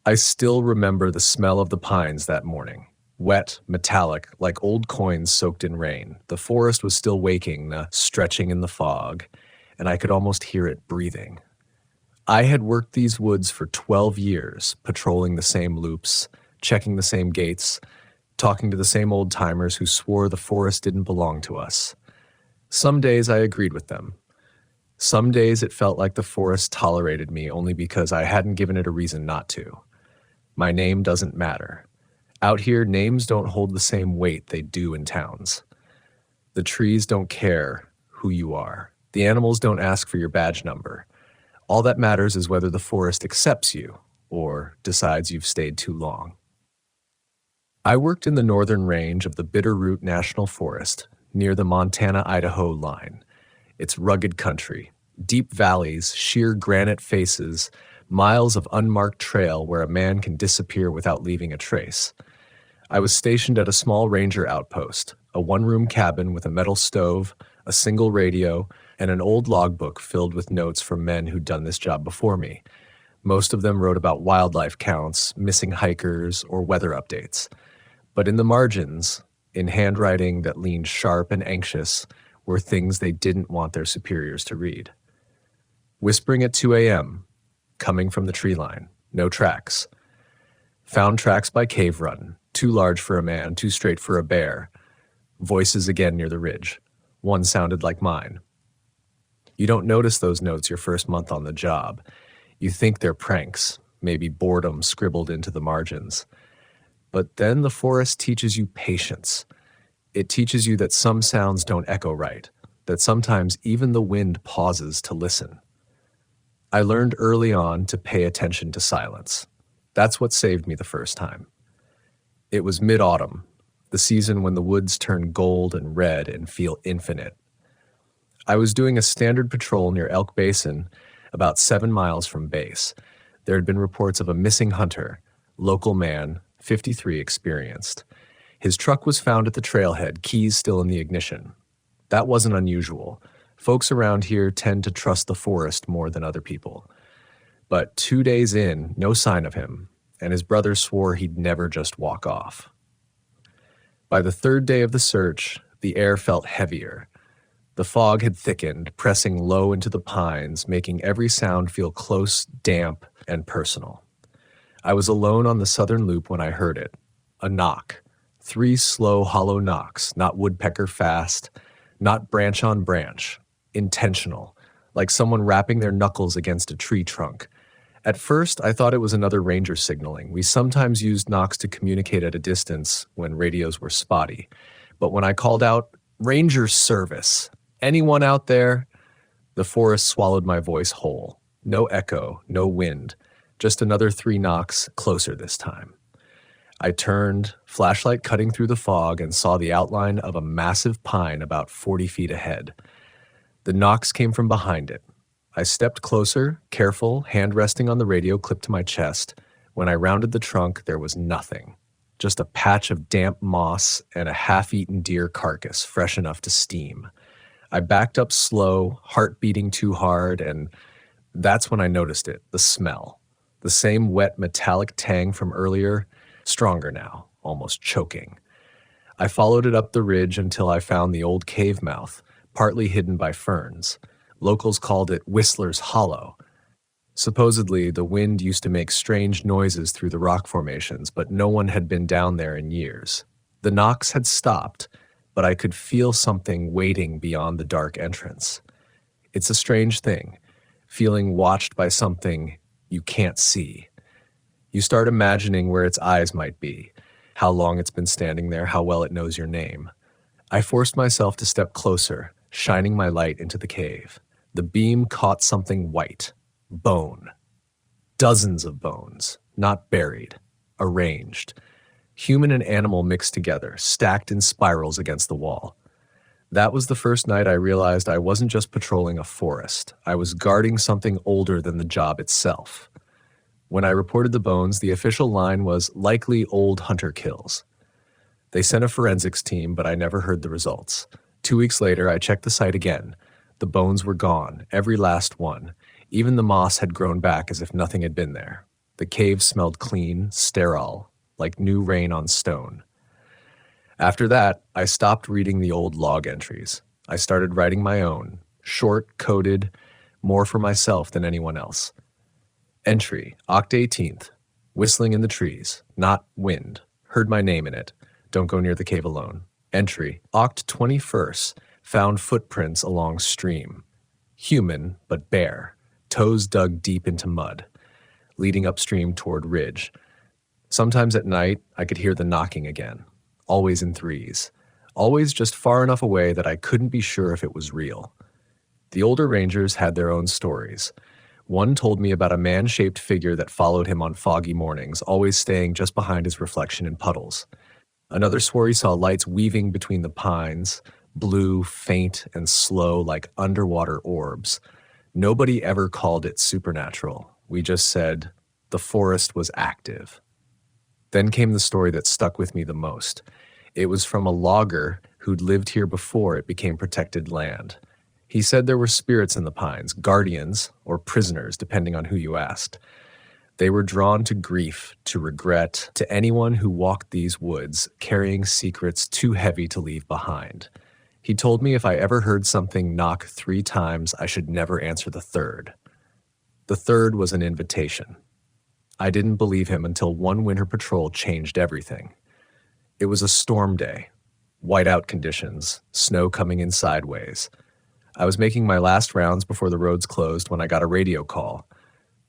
I still remember the smell of the pines that morning. Wet, metallic, like old coins soaked in rain. The forest was still waking, stretching in the fog, and I could almost hear it breathing. I had worked these woods for 12 years, patrolling the same loops, checking the same gates, talking to the same old-timers who swore the forest didn't belong to us. Some days I agreed with them. Some days it felt like the forest tolerated me only because I hadn't given it a reason not to. My name doesn't matter. Out here, names don't hold the same weight they do in towns. The trees don't care who you are. The animals don't ask for your badge number. All that matters is whether the forest accepts you or decides you've stayed too long. I worked in the northern range of the Bitterroot National Forest near the Montana-Idaho line. It's rugged country, deep valleys, sheer granite faces, miles of unmarked trail where a man can disappear without leaving a trace. I was stationed at a small ranger outpost, a one-room cabin with a metal stove, a single radio, and an old logbook filled with notes from men who'd done this job before me. Most of them wrote about wildlife counts, missing hikers, or weather updates. But in the margins, in handwriting that leaned sharp and anxious, were things they didn't want their superiors to read. Whispering at 2 a.m., coming from the tree line, no tracks. Found tracks by cave run, too large for a man, too straight for a bear. Voices again near the ridge. One sounded like mine. You don't notice those notes your first month on the job. You think they're pranks, maybe boredom scribbled into the margins. But then the forest teaches you patience. It teaches you that some sounds don't echo right, that sometimes even the wind pauses to listen. I learned early on to pay attention to silence. That's what saved me the first time. It was mid-autumn, the season when the woods turn gold and red and feel infinite. I was doing a standard patrol near Elk Basin, about 7 miles from base. There had been reports of a missing hunter, local man, 53 experienced. His truck was found at the trailhead, keys still in the ignition. That wasn't unusual. Folks around here tend to trust the forest more than other people. But 2 days in, no sign of him, and his brother swore he'd never just walk off. By the 3rd day of the search, the air felt heavier. The fog had thickened, pressing low into the pines, making every sound feel close, damp, and personal. I was alone on the southern loop when I heard it. A knock. 3 slow, hollow knocks, not woodpecker fast, not branch on branch. Intentional, like someone rapping their knuckles against a tree trunk. At first, I thought it was another ranger signaling. We sometimes used knocks to communicate at a distance when radios were spotty. But when I called out, "Ranger service, anyone out there?" the forest swallowed my voice whole. No echo, no wind, just another 3 knocks, closer this time. I turned, flashlight cutting through the fog, and saw the outline of a massive pine about 40 feet ahead. The knocks came from behind it. I stepped closer, careful, hand resting on the radio clipped to my chest. When I rounded the trunk, there was nothing. Just a patch of damp moss and a half-eaten deer carcass, fresh enough to steam. I backed up slow, heart beating too hard, and that's when I noticed it, the smell. The same wet, metallic tang from earlier, stronger now, almost choking. I followed it up the ridge until I found the old cave mouth, partly hidden by ferns. Locals called it Whistler's Hollow. Supposedly, the wind used to make strange noises through the rock formations, but no one had been down there in years. The knocks had stopped, but I could feel something waiting beyond the dark entrance. It's a strange thing, feeling watched by something you can't see. You start imagining where its eyes might be, how long it's been standing there, how well it knows your name. I forced myself to step closer, shining my light into the cave. The beam caught something white. Bone. Dozens of bones, not buried, arranged. Human and animal mixed together, stacked in spirals against the wall. That was the first night I realized I wasn't just patrolling a forest. I was guarding something older than the job itself. When I reported the bones, the official line was likely old hunter kills. They sent a forensics team, but I never heard the results. 2 weeks later, I checked the site again. The bones were gone, every last one. Even the moss had grown back as if nothing had been there. The cave smelled clean, sterile, like new rain on stone. After that, I stopped reading the old log entries. I started writing my own, short, coded, more for myself than anyone else. Entry, Oct 18th. Whistling in the trees, not wind. Heard my name in it. Don't go near the cave alone. Entry, Oct 21st. Found footprints along stream. Human, but bare. Toes dug deep into mud, leading upstream toward ridge. Sometimes at night, I could hear the knocking again. Always in threes. Always just far enough away that I couldn't be sure if it was real. The older rangers had their own stories. One told me about a man-shaped figure that followed him on foggy mornings, always staying just behind his reflection in puddles. Another swore he saw lights weaving between the pines, blue, faint, and slow like underwater orbs. Nobody ever called it supernatural. We just said the forest was active. Then came the story that stuck with me the most. It was from a logger who'd lived here before it became protected land. He said there were spirits in the pines, guardians or prisoners, depending on who you asked. They were drawn to grief, to regret, to anyone who walked these woods carrying secrets too heavy to leave behind. He told me if I ever heard something knock 3 times, I should never answer the third. The third was an invitation. I didn't believe him until one winter patrol changed everything. It was a storm day, whiteout conditions, snow coming in sideways. I was making my last rounds before the roads closed when I got a radio call.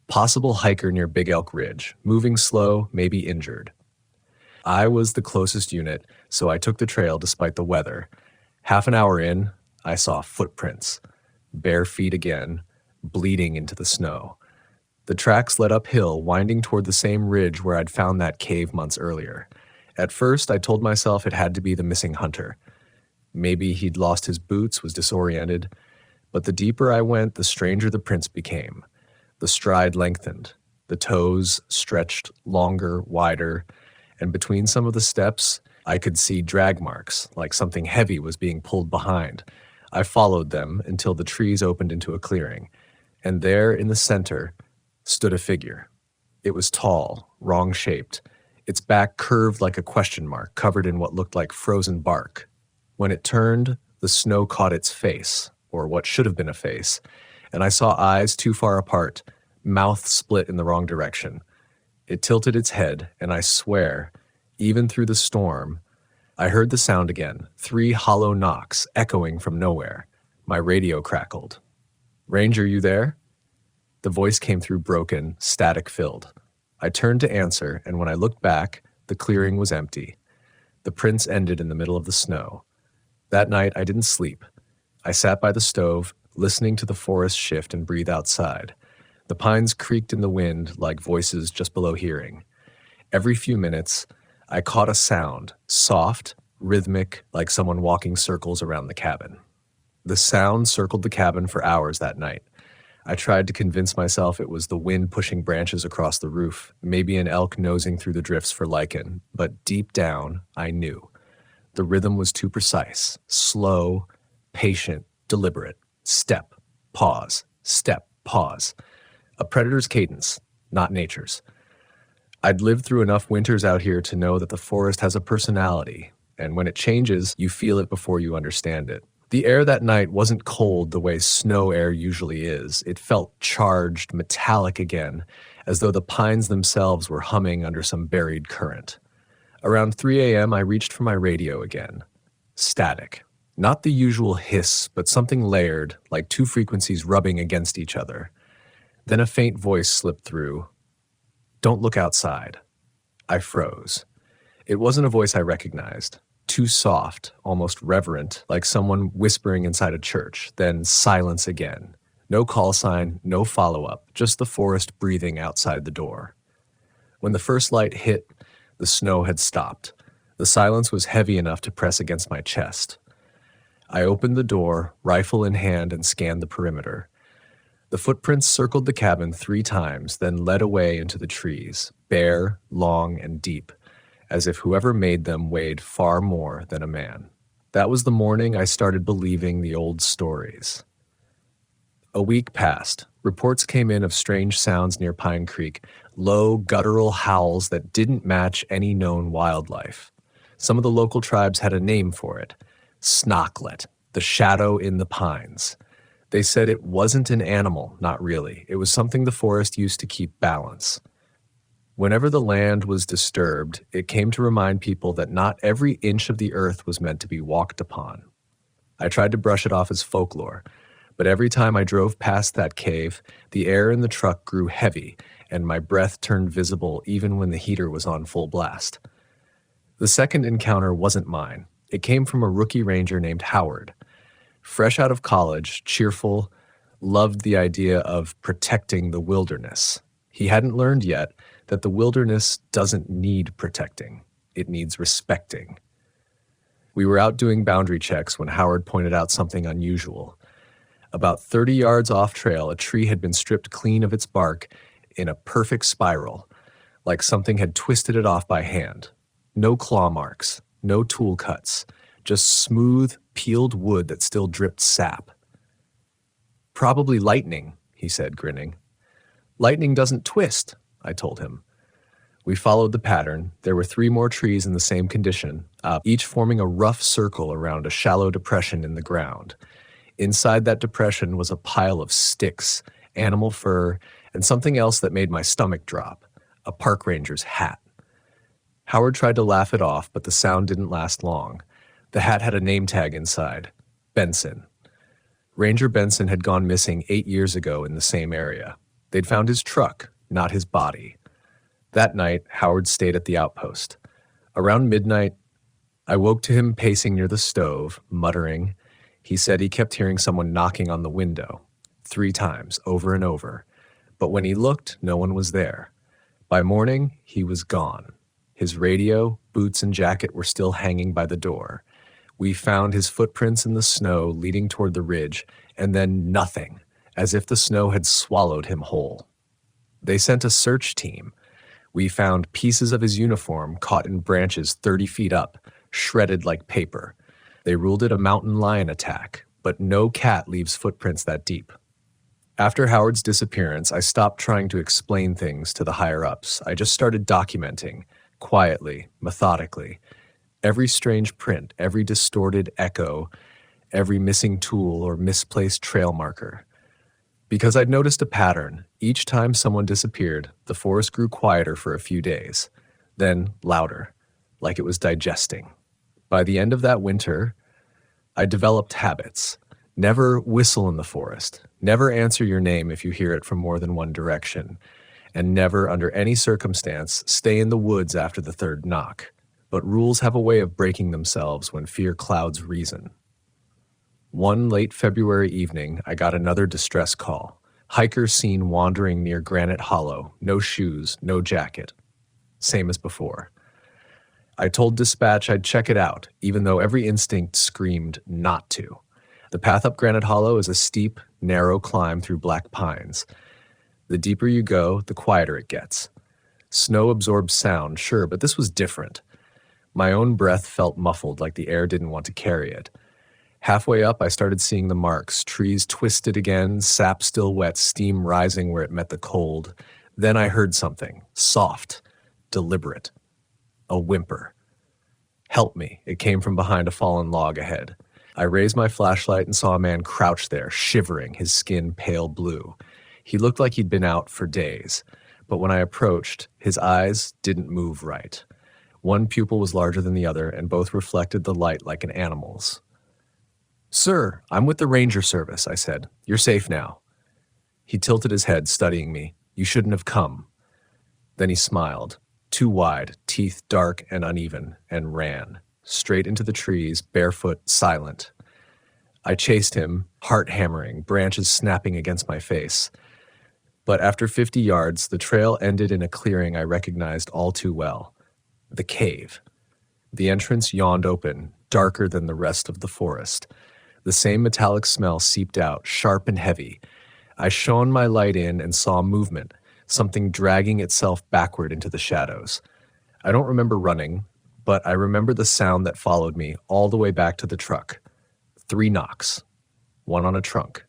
Possible hiker near Big Elk Ridge, moving slow, maybe injured. I was the closest unit, so I took the trail despite the weather. Half an hour in, I saw footprints, bare feet again, bleeding into the snow. The tracks led uphill, winding toward the same ridge where I'd found that cave months earlier. At first, I told myself it had to be the missing hunter. Maybe he'd lost his boots, was disoriented. But the deeper I went, the stranger the prints became. The stride lengthened. The toes stretched longer, wider. And between some of the steps, I could see drag marks, like something heavy was being pulled behind. I followed them until the trees opened into a clearing. And there, in the center, stood a figure. It was tall, wrong-shaped. Its back curved like a question mark, covered in what looked like frozen bark. When it turned, the snow caught its face, or what should have been a face, and I saw eyes too far apart, mouth split in the wrong direction. It tilted its head, and I swear, even through the storm, I heard the sound again, 3 hollow knocks echoing from nowhere. My radio crackled. "Ranger, you there?" The voice came through broken, static-filled. I turned to answer, and when I looked back, the clearing was empty. The prints ended in the middle of the snow. That night, I didn't sleep. I sat by the stove, listening to the forest shift and breathe outside. The pines creaked in the wind like voices just below hearing. Every few minutes, I caught a sound, soft, rhythmic, like someone walking circles around the cabin. The sound circled the cabin for hours that night. I tried to convince myself it was the wind pushing branches across the roof, maybe an elk nosing through the drifts for lichen, but deep down, I knew. The rhythm was too precise, slow, patient, deliberate. Step, pause, step, pause. A predator's cadence, not nature's. I'd lived through enough winters out here to know that the forest has a personality, and when it changes, you feel it before you understand it. The air that night wasn't cold the way snow air usually is. It felt charged, metallic again, as though the pines themselves were humming under some buried current. Around 3 a.m., I reached for my radio again. Static. Not the usual hiss, but something layered, like 2 frequencies rubbing against each other. Then a faint voice slipped through. "Don't look outside." I froze. It wasn't a voice I recognized. Too soft, almost reverent, like someone whispering inside a church, then silence again. No call sign, no follow-up, just the forest breathing outside the door. When the first light hit, the snow had stopped. The silence was heavy enough to press against my chest. I opened the door, rifle in hand, and scanned the perimeter. The footprints circled the cabin 3 times, then led away into the trees, bare, long, and deep, as if whoever made them weighed far more than a man. That was the morning I started believing the old stories. A week passed. Reports came in of strange sounds near Pine Creek, low, guttural howls that didn't match any known wildlife. Some of the local tribes had a name for it: Snocklet, the shadow in the pines. They said it wasn't an animal, not really. It was something the forest used to keep balance. Whenever the land was disturbed, it came to remind people that not every inch of the earth was meant to be walked upon. I tried to brush it off as folklore, but every time I drove past that cave, the air in the truck grew heavy and my breath turned visible even when the heater was on full blast. The second encounter wasn't mine. It came from a rookie ranger named Howard. Fresh out of college, cheerful, loved the idea of protecting the wilderness. He hadn't learned yet that the wilderness doesn't need protecting. It needs respecting. We were out doing boundary checks when Howard pointed out something unusual. About 30 yards off trail, a tree had been stripped clean of its bark in a perfect spiral, like something had twisted it off by hand. No claw marks, no tool cuts, just smooth, peeled wood that still dripped sap. "Probably lightning," he said, grinning. "Lightning doesn't twist," I told him. We followed the pattern. There were 3 more trees in the same condition, each forming a rough circle around a shallow depression in the ground. Inside that depression was a pile of sticks, animal fur, and something else that made my stomach drop: a park ranger's hat. Howard tried to laugh it off, but the sound didn't last long. The hat had a name tag inside: Benson. Ranger Benson had gone missing 8 years ago in the same area. They'd found his truck, not his body. That night, Howard stayed at the outpost. Around midnight, I woke to him pacing near the stove, muttering. He said he kept hearing someone knocking on the window, 3 times, over and over. But when he looked, no one was there. By morning, he was gone. His radio, boots, and jacket were still hanging by the door. We found his footprints in the snow leading toward the ridge, and then nothing, as if the snow had swallowed him whole. They sent a search team. We found pieces of his uniform caught in branches 30 feet up, shredded like paper. They ruled it a mountain lion attack, but no cat leaves footprints that deep. After Howard's disappearance, I stopped trying to explain things to the higher-ups. I just started documenting, quietly, methodically, every strange print, every distorted echo, every missing tool or misplaced trail marker. Because I'd noticed a pattern. Each time someone disappeared, the forest grew quieter for a few days, then louder, like it was digesting. By the end of that winter, I developed habits. Never whistle in the forest, never answer your name if you hear it from more than one direction, and never, under any circumstance, stay in the woods after the 3rd knock. But rules have a way of breaking themselves when fear clouds reason. One late February evening, I got another distress call. Hiker seen wandering near Granite Hollow, no shoes, no jacket. Same as before. I told dispatch I'd check it out, even though every instinct screamed not to. The path up Granite Hollow is a steep, narrow climb through black pines. The deeper you go, the quieter it gets. Snow absorbs sound, sure, but this was different. My own breath felt muffled, like the air didn't want to carry it. Halfway up, I started seeing the marks, trees twisted again, sap still wet, steam rising where it met the cold. Then I heard something, soft, deliberate. A whimper. "Help me," it came from behind a fallen log ahead. I raised my flashlight and saw a man crouched there, shivering, his skin pale blue. He looked like he'd been out for days, but when I approached, his eyes didn't move right. One pupil was larger than the other, and both reflected the light like an animal's. "Sir, I'm with the Ranger Service," I said. "You're safe now." He tilted his head, studying me. "You shouldn't have come." Then he smiled, too wide, teeth dark and uneven, and ran, straight into the trees, barefoot, silent. I chased him, heart hammering, branches snapping against my face. But after 50 yards, the trail ended in a clearing I recognized all too well. The cave. The entrance yawned open, darker than the rest of the forest. The same metallic smell seeped out, sharp and heavy. I shone my light in and saw movement, something dragging itself backward into the shadows. I don't remember running, but I remember the sound that followed me all the way back to the truck. 3 knocks. One on a trunk.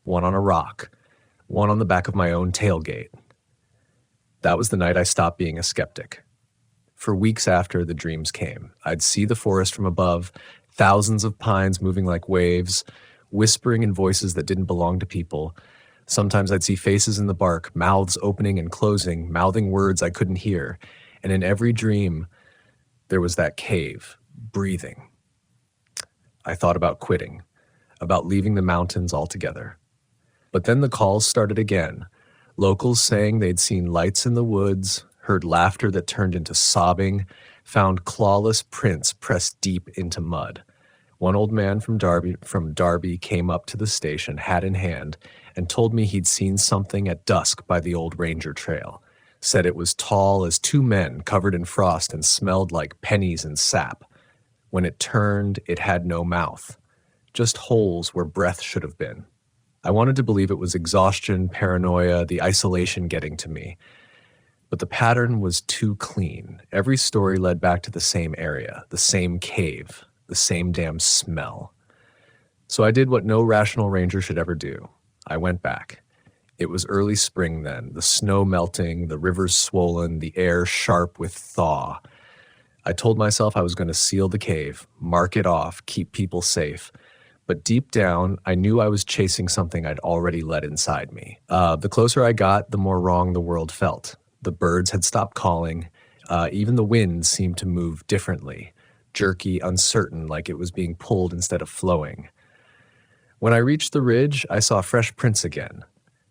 One on a rock. One on the back of my own tailgate. That was the night I stopped being a skeptic. For weeks after the dreams came, I'd see the forest from above, thousands of pines moving like waves, whispering in voices that didn't belong to people. Sometimes I'd see faces in the bark, mouths opening and closing, mouthing words I couldn't hear. And in every dream, there was that cave, breathing. I thought about quitting, about leaving the mountains altogether. But then the calls started again. Locals saying they'd seen lights in the woods, heard laughter that turned into sobbing, found clawless prints pressed deep into mud. One old man from Darby came up to the station, hat in hand, and told me he'd seen something at dusk by the old ranger trail. Said it was tall as two men covered in frost and smelled like pennies and sap. When it turned, it had no mouth, just holes where breath should have been. I wanted to believe it was exhaustion, paranoia, the isolation getting to me. But the pattern was too clean. Every story led back to the same area, the same cave, the same damn smell. So I did what no rational ranger should ever do. I went back. It was early spring then, the snow melting, the rivers swollen, the air sharp with thaw. I told myself I was going to seal the cave, mark it off, keep people safe. But deep down, I knew I was chasing something I'd already let inside me. The closer I got, the more wrong the world felt. The birds had stopped calling. Even the wind seemed to move differently, jerky, uncertain, like it was being pulled instead of flowing. When I reached the ridge, I saw fresh prints again,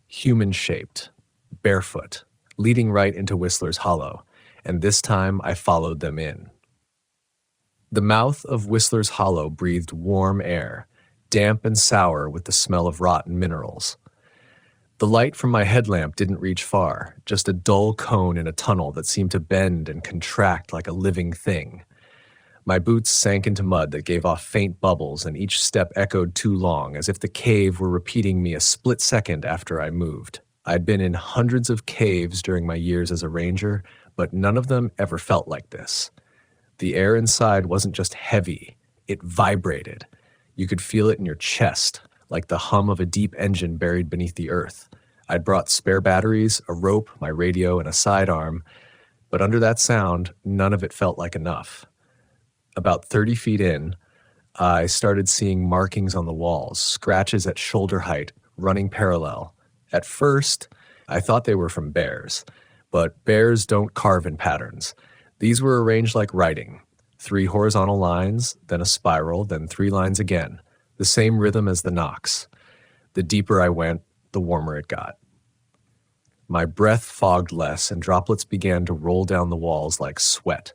human-shaped, barefoot, leading right into Whistler's Hollow, and this time I followed them in. The mouth of Whistler's Hollow breathed warm air, damp and sour with the smell of rotten minerals. The light from my headlamp didn't reach far, just a dull cone in a tunnel that seemed to bend and contract like a living thing. My boots sank into mud that gave off faint bubbles, and each step echoed too long, as if the cave were repeating me a split second after I moved. I'd been in hundreds of caves during my years as a ranger, but none of them ever felt like this. The air inside wasn't just heavy, it vibrated. You could feel it in your chest, like the hum of a deep engine buried beneath the earth. I'd brought spare batteries, a rope, my radio, and a sidearm, but under that sound, none of it felt like enough. About 30 feet in, I started seeing markings on the walls, scratches at shoulder height, running parallel. At first, I thought they were from bears, but bears don't carve in patterns. These were arranged like writing. 3 horizontal lines, then a spiral, then 3 lines again. The same rhythm as the knocks. The deeper I went, the warmer it got. My breath fogged less, and droplets began to roll down the walls like sweat.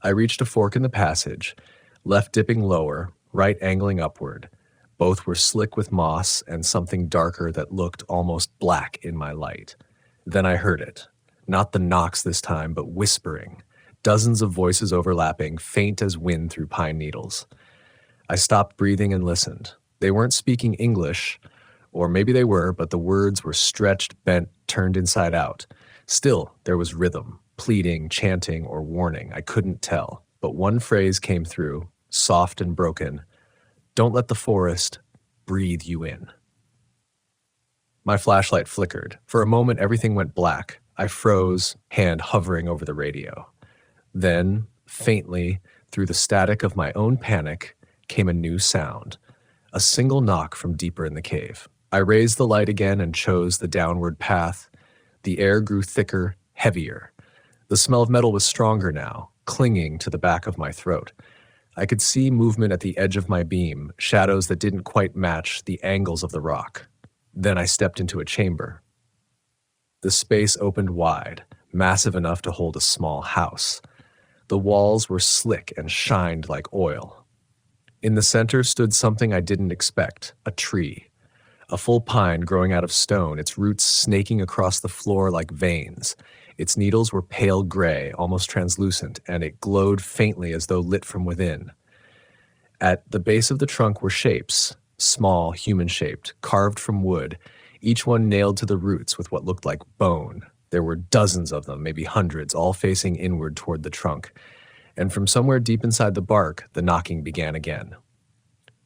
I reached a fork in the passage, left dipping lower, right angling upward. Both were slick with moss and something darker that looked almost black in my light. Then I heard it. Not the knocks this time, but whispering. Dozens of voices overlapping, faint as wind through pine needles. I stopped breathing and listened. They weren't speaking English, or maybe they were, but the words were stretched, bent, turned inside out. Still, there was rhythm, pleading, chanting, or warning. I couldn't tell, but one phrase came through, soft and broken. Don't let the forest breathe you in. My flashlight flickered. For a moment, everything went black. I froze, hand hovering over the radio. Then, faintly, through the static of my own panic, came a new sound, a single knock from deeper in the cave. I raised the light again and chose the downward path. The air grew thicker, heavier. The smell of metal was stronger now, clinging to the back of my throat. I could see movement at the edge of my beam, shadows that didn't quite match the angles of the rock. Then I stepped into a chamber. The space opened wide, massive enough to hold a small house. The walls were slick and shined like oil. In the center stood something I didn't expect, a tree. A full pine growing out of stone, its roots snaking across the floor like veins. Its needles were pale gray, almost translucent, and it glowed faintly as though lit from within. At the base of the trunk were shapes, small, human-shaped, carved from wood, each one nailed to the roots with what looked like bone. There were dozens of them, maybe hundreds, all facing inward toward the trunk. And from somewhere deep inside the bark, the knocking began again.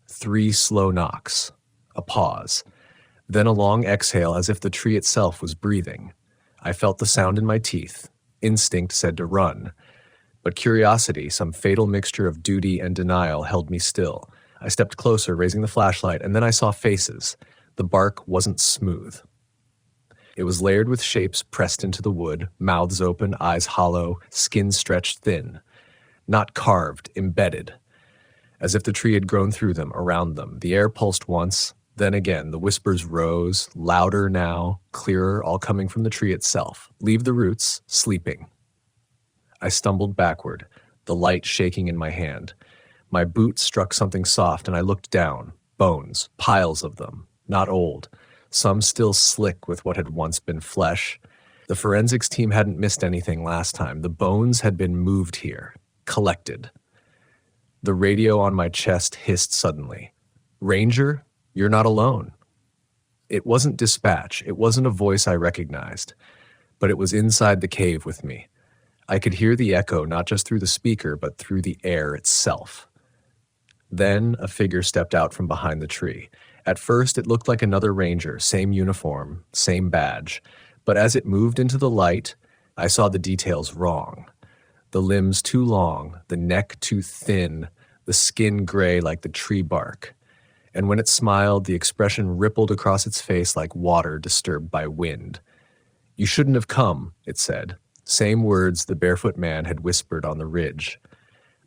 3 slow knocks, a pause, then a long exhale as if the tree itself was breathing. I felt the sound in my teeth. Instinct said to run. But curiosity, some fatal mixture of duty and denial, held me still. I stepped closer, raising the flashlight, and then I saw faces. The bark wasn't smooth. It was layered with shapes pressed into the wood, mouths open, eyes hollow, skin stretched thin. Not carved, embedded. As if the tree had grown through them, around them. The air pulsed once, then again. The whispers rose, louder now, clearer, all coming from the tree itself. Leave the roots, sleeping. I stumbled backward, the light shaking in my hand. My boot struck something soft, and I looked down. Bones, piles of them, not old. Some still slick with what had once been flesh. The forensics team hadn't missed anything last time. The bones had been moved here, collected. The radio on my chest hissed suddenly. "Ranger, you're not alone." It wasn't dispatch. It wasn't a voice I recognized. But it was inside the cave with me. I could hear the echo not just through the speaker, but through the air itself. Then a figure stepped out from behind the tree. At first, it looked like another ranger, same uniform, same badge. But as it moved into the light, I saw the details wrong. The limbs too long, the neck too thin, the skin gray like the tree bark. And when it smiled, the expression rippled across its face like water disturbed by wind. "You shouldn't have come," it said. Same words the barefoot man had whispered on the ridge.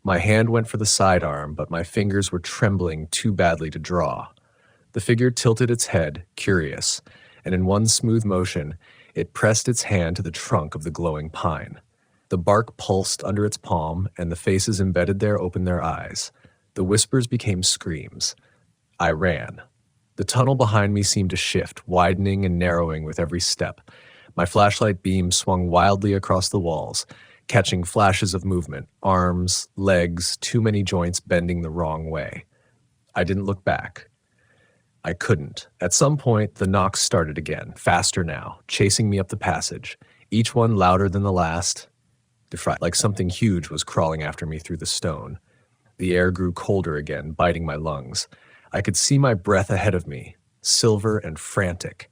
My hand went for the sidearm, but my fingers were trembling too badly to draw. The figure tilted its head, curious, and in one smooth motion, it pressed its hand to the trunk of the glowing pine. The bark pulsed under its palm, and the faces embedded there opened their eyes. The whispers became screams. I ran. The tunnel behind me seemed to shift, widening and narrowing with every step. My flashlight beam swung wildly across the walls, catching flashes of movement, arms, legs, too many joints bending the wrong way. I didn't look back. I couldn't. At some point, the knocks started again, faster now, chasing me up the passage, each one louder than the last, like something huge was crawling after me through the stone. The air grew colder again, biting my lungs. I could see my breath ahead of me, silver and frantic.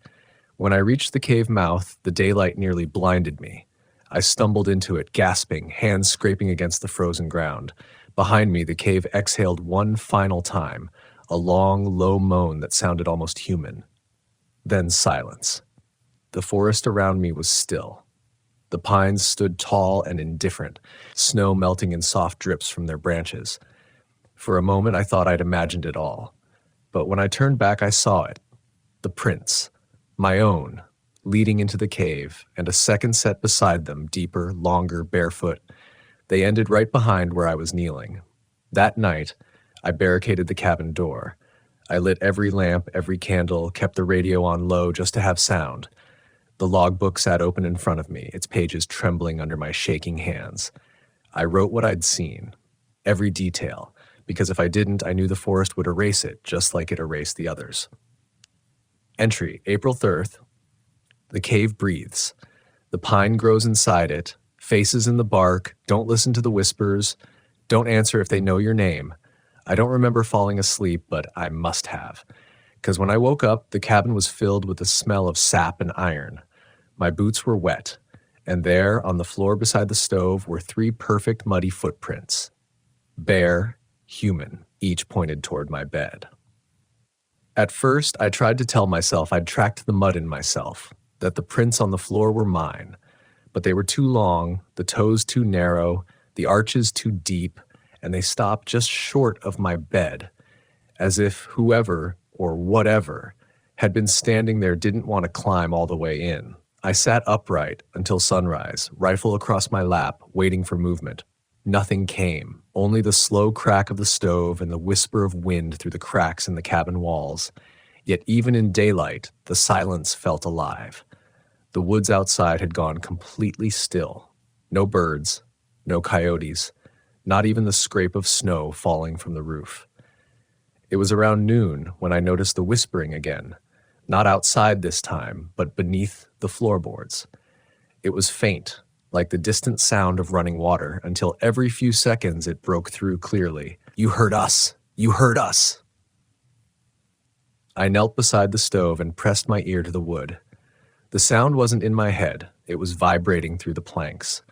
When I reached the cave mouth, the daylight nearly blinded me. I stumbled into it, gasping, hands scraping against the frozen ground. Behind me, the cave exhaled one final time, a long, low moan that sounded almost human. Then silence. The forest around me was still. The pines stood tall and indifferent, snow melting in soft drips from their branches. For a moment, I thought I'd imagined it all. But when I turned back, I saw it. The prints. My own, leading into the cave, and a second set beside them, deeper, longer, barefoot. They ended right behind where I was kneeling. That night, I barricaded the cabin door. I lit every lamp, every candle, kept the radio on low just to have sound. The logbook sat open in front of me, its pages trembling under my shaking hands. I wrote what I'd seen, every detail, because if I didn't, I knew the forest would erase it, just like it erased the others. Entry, April 3rd. The cave breathes. The pine grows inside it. Faces in the bark. Don't listen to the whispers. Don't answer if they know your name. I don't remember falling asleep, but I must have. Because when I woke up, the cabin was filled with the smell of sap and iron. My boots were wet. And there, on the floor beside the stove, were 3 perfect muddy footprints. Bare, human, each pointed toward my bed. At first, I tried to tell myself I'd tracked the mud in myself, that the prints on the floor were mine, but they were too long, the toes too narrow, the arches too deep, and they stopped just short of my bed, as if whoever, or whatever, had been standing there didn't want to climb all the way in. I sat upright until sunrise, rifle across my lap, waiting for movement. Nothing came, only the slow crack of the stove and the whisper of wind through the cracks in the cabin walls. Yet even in daylight, the silence felt alive. The woods outside had gone completely still. No birds, no coyotes, not even the scrape of snow falling from the roof. It was around noon when I noticed the whispering again, not outside this time, but beneath the floorboards. It was faint, like the distant sound of running water, until every few seconds it broke through clearly. "You heard us! You heard us!" I knelt beside the stove and pressed my ear to the wood. The The sound wasn't in my head, it was vibrating through the planks.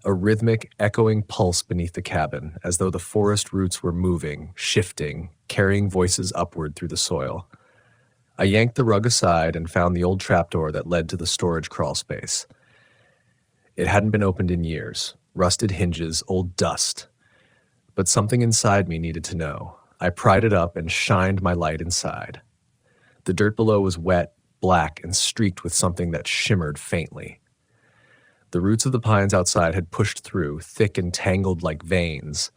A rhythmic, echoing pulse beneath the cabin, as though the forest roots were moving, shifting, carrying voices upward through the soil. I yanked the rug aside and found the old trapdoor that led to the storage crawl space. It hadn't been opened in years. Rusted hinges, old dust. But something inside me needed to know. I pried it up and shined my light inside. The dirt below was wet, black, and streaked with something that shimmered faintly. The roots of the pines outside had pushed through, thick and tangled like veins,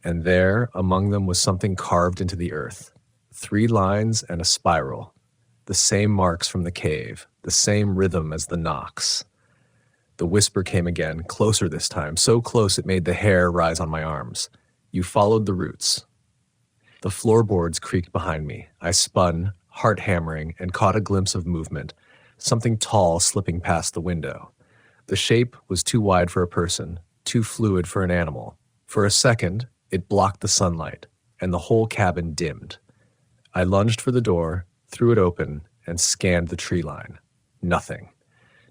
and there, among them, was something carved into the earth. 3 lines and a spiral. The same marks from the cave, the same rhythm as the knocks. The whisper came again, closer this time, so close it made the hair rise on my arms. You followed the roots. The floorboards creaked behind me. I spun, heart hammering, and caught a glimpse of movement, something tall slipping past the window. The shape was too wide for a person, too fluid for an animal. For a second, it blocked the sunlight, and the whole cabin dimmed. I lunged for the door, threw it open, and scanned the tree line. Nothing.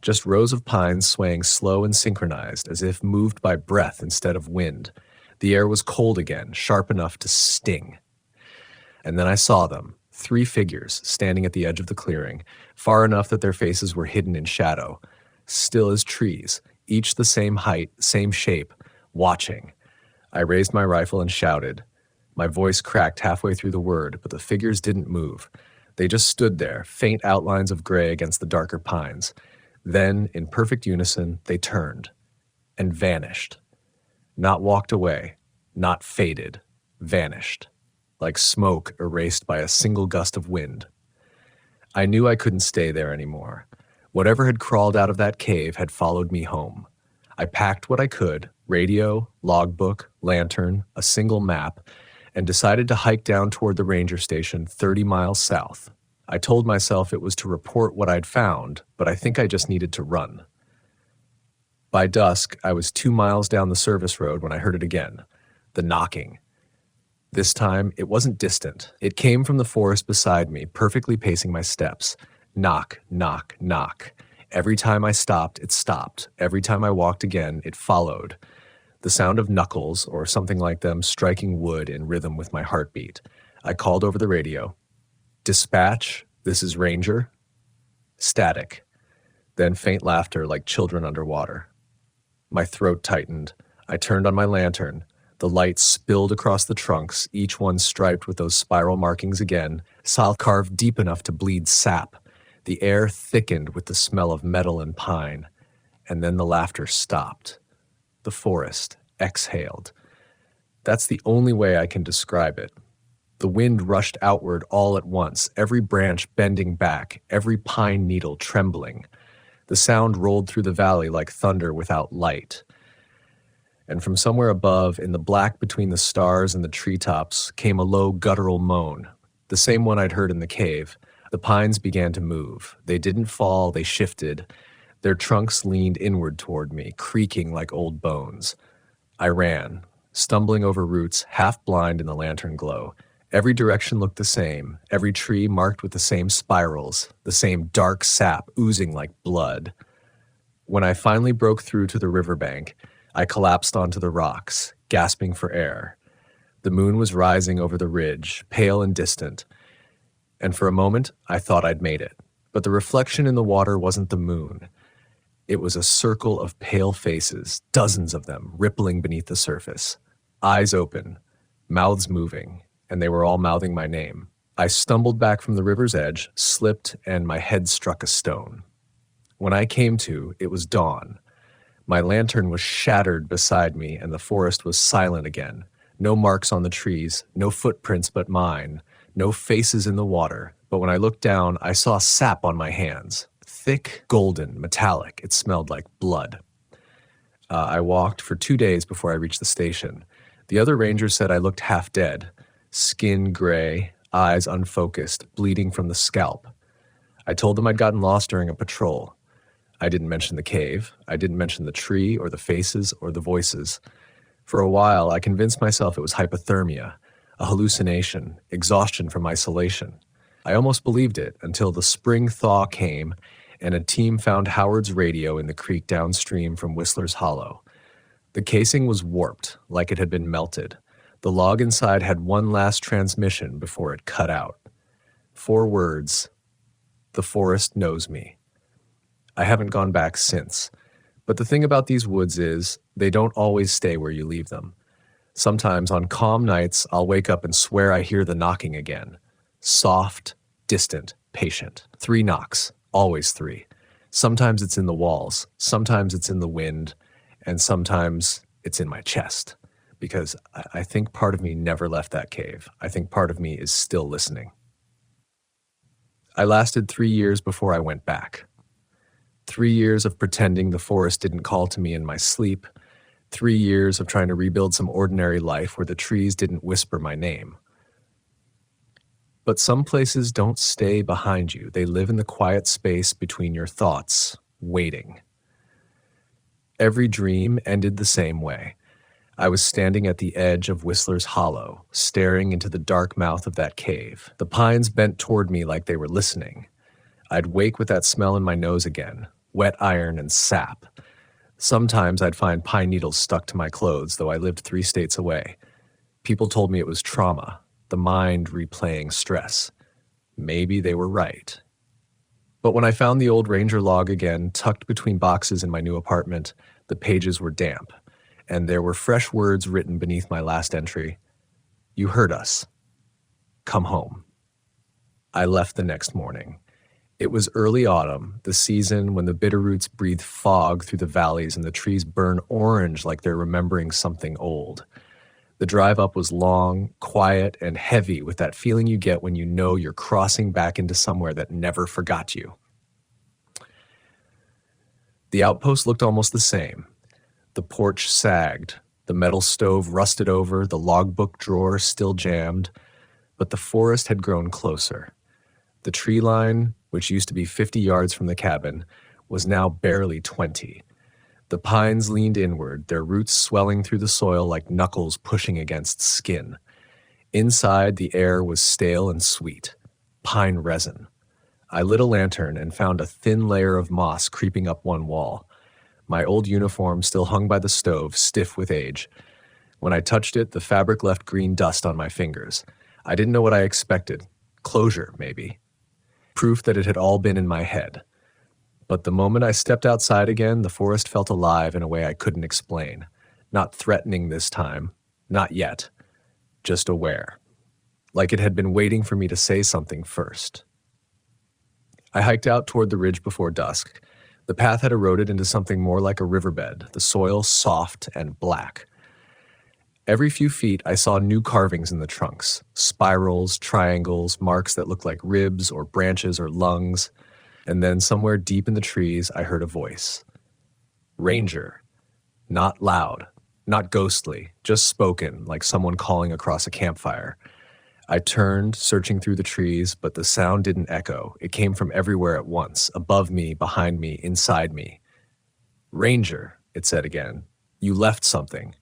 Just rows of pines swaying slow and synchronized, as if moved by breath instead of wind. The air was cold again, sharp enough to sting. And then I saw them, 3 figures standing at the edge of the clearing, far enough that their faces were hidden in shadow, still as trees, each the same height, same shape, watching. I raised my rifle and shouted. My voice cracked halfway through the word, but the figures didn't move. They just stood there, faint outlines of gray against the darker pines. Then, in perfect unison, they turned and vanished. Not walked away, not faded, vanished, like smoke erased by a single gust of wind. I knew I couldn't stay there anymore. Whatever had crawled out of that cave had followed me home. I packed what I could, radio, logbook, lantern, a single map, and decided to hike down toward the ranger station 30 miles south. I told myself it was to report what I'd found, but I think I just needed to run. By dusk, I was 2 miles down the service road when I heard it again, the knocking. This time, it wasn't distant. It came from the forest beside me, perfectly pacing my steps. Knock, knock, knock. Every time I stopped, it stopped. Every time I walked again, it followed. The sound of knuckles, or something like them, striking wood in rhythm with my heartbeat. I called over the radio. Dispatch, this is Ranger. Static. Then faint laughter like children underwater. My throat tightened. I turned on my lantern. The light spilled across the trunks, each one striped with those spiral markings again, saw carved deep enough to bleed sap. The air thickened with the smell of metal and pine, and then the laughter stopped. The forest exhaled. That's the only way I can describe it. The wind rushed outward all at once, every branch bending back, every pine needle trembling. The sound rolled through the valley like thunder without light. And from somewhere above, in the black between the stars and the treetops, came a low guttural moan, the same one I'd heard in the cave. The pines began to move. They didn't fall, they shifted. Their trunks leaned inward toward me, creaking like old bones. I ran, stumbling over roots, half blind in the lantern glow. Every direction looked the same, every tree marked with the same spirals, the same dark sap oozing like blood. When I finally broke through to the riverbank, I collapsed onto the rocks, gasping for air. The moon was rising over the ridge, pale and distant, and for a moment I thought I'd made it. But the reflection in the water wasn't the moon. It was a circle of pale faces, dozens of them, rippling beneath the surface. Eyes open, mouths moving, and they were all mouthing my name. I stumbled back from the river's edge, slipped, and my head struck a stone. When I came to, it was dawn. My lantern was shattered beside me, and the forest was silent again. No marks on the trees, no footprints but mine, no faces in the water. But when I looked down, I saw sap on my hands. Thick, golden, metallic. It smelled like blood. I walked for 2 days before I reached the station. The other rangers said I looked half dead. Skin gray, eyes unfocused, bleeding from the scalp. I told them I'd gotten lost during a patrol. I didn't mention the cave. I didn't mention the tree or the faces or the voices. For a while, I convinced myself it was hypothermia, a hallucination, exhaustion from isolation. I almost believed it until the spring thaw came and a team found Howard's radio in the creek downstream from Whistler's Hollow. The casing was warped, like it had been melted. The log inside had one last transmission before it cut out. 4 words: "The forest knows me." I haven't gone back since. But the thing about these woods is, they don't always stay where you leave them. Sometimes on calm nights, I'll wake up and swear I hear the knocking again. Soft, distant, patient. 3 knocks, always 3. Sometimes it's in the walls, sometimes it's in the wind, and sometimes it's in my chest. Because I think part of me never left that cave. I think part of me is still listening. I lasted 3 years before I went back. 3 years of pretending the forest didn't call to me in my sleep. 3 years of trying to rebuild some ordinary life where the trees didn't whisper my name. But some places don't stay behind you. They live in the quiet space between your thoughts, waiting. Every dream ended the same way. I was standing at the edge of Whistler's Hollow, staring into the dark mouth of that cave. The pines bent toward me like they were listening. I'd wake with that smell in my nose again, wet iron and sap. Sometimes I'd find pine needles stuck to my clothes, though I lived 3 states away. People told me it was trauma, the mind replaying stress. Maybe they were right. But when I found the old ranger log again, tucked between boxes in my new apartment, the pages were damp, and there were fresh words written beneath my last entry. "You heard us. Come home." I left the next morning. It was early autumn, the season when the bitterroots breathe fog through the valleys and the trees burn orange like they're remembering something old. The drive up was long, quiet, and heavy with that feeling you get when you know you're crossing back into somewhere that never forgot you. The outpost looked almost the same. The porch sagged, the metal stove rusted over, the logbook drawer still jammed, but the forest had grown closer. The tree line, which used to be 50 yards from the cabin, was now barely 20. The pines leaned inward, their roots swelling through the soil like knuckles pushing against skin. Inside, the air was stale and sweet, pine resin. I lit a lantern and found a thin layer of moss creeping up one wall. My old uniform still hung by the stove, stiff with age. When I touched it, the fabric left green dust on my fingers. I didn't know what I expected. Closure, maybe. Proof that it had all been in my head. But the moment I stepped outside again, the forest felt alive in a way I couldn't explain. Not threatening this time. Not yet. Just aware. Like it had been waiting for me to say something first. I hiked out toward the ridge before dusk. The path had eroded into something more like a riverbed, the soil soft and black. Every few feet, I saw new carvings in the trunks, spirals, triangles, marks that looked like ribs or branches or lungs. And then somewhere deep in the trees, I heard a voice. Ranger. Not loud, not ghostly, just spoken, like someone calling across a campfire. I turned, searching through the trees, but the sound didn't echo. It came from everywhere at once, above me, behind me, inside me. Ranger, it said again. You left something.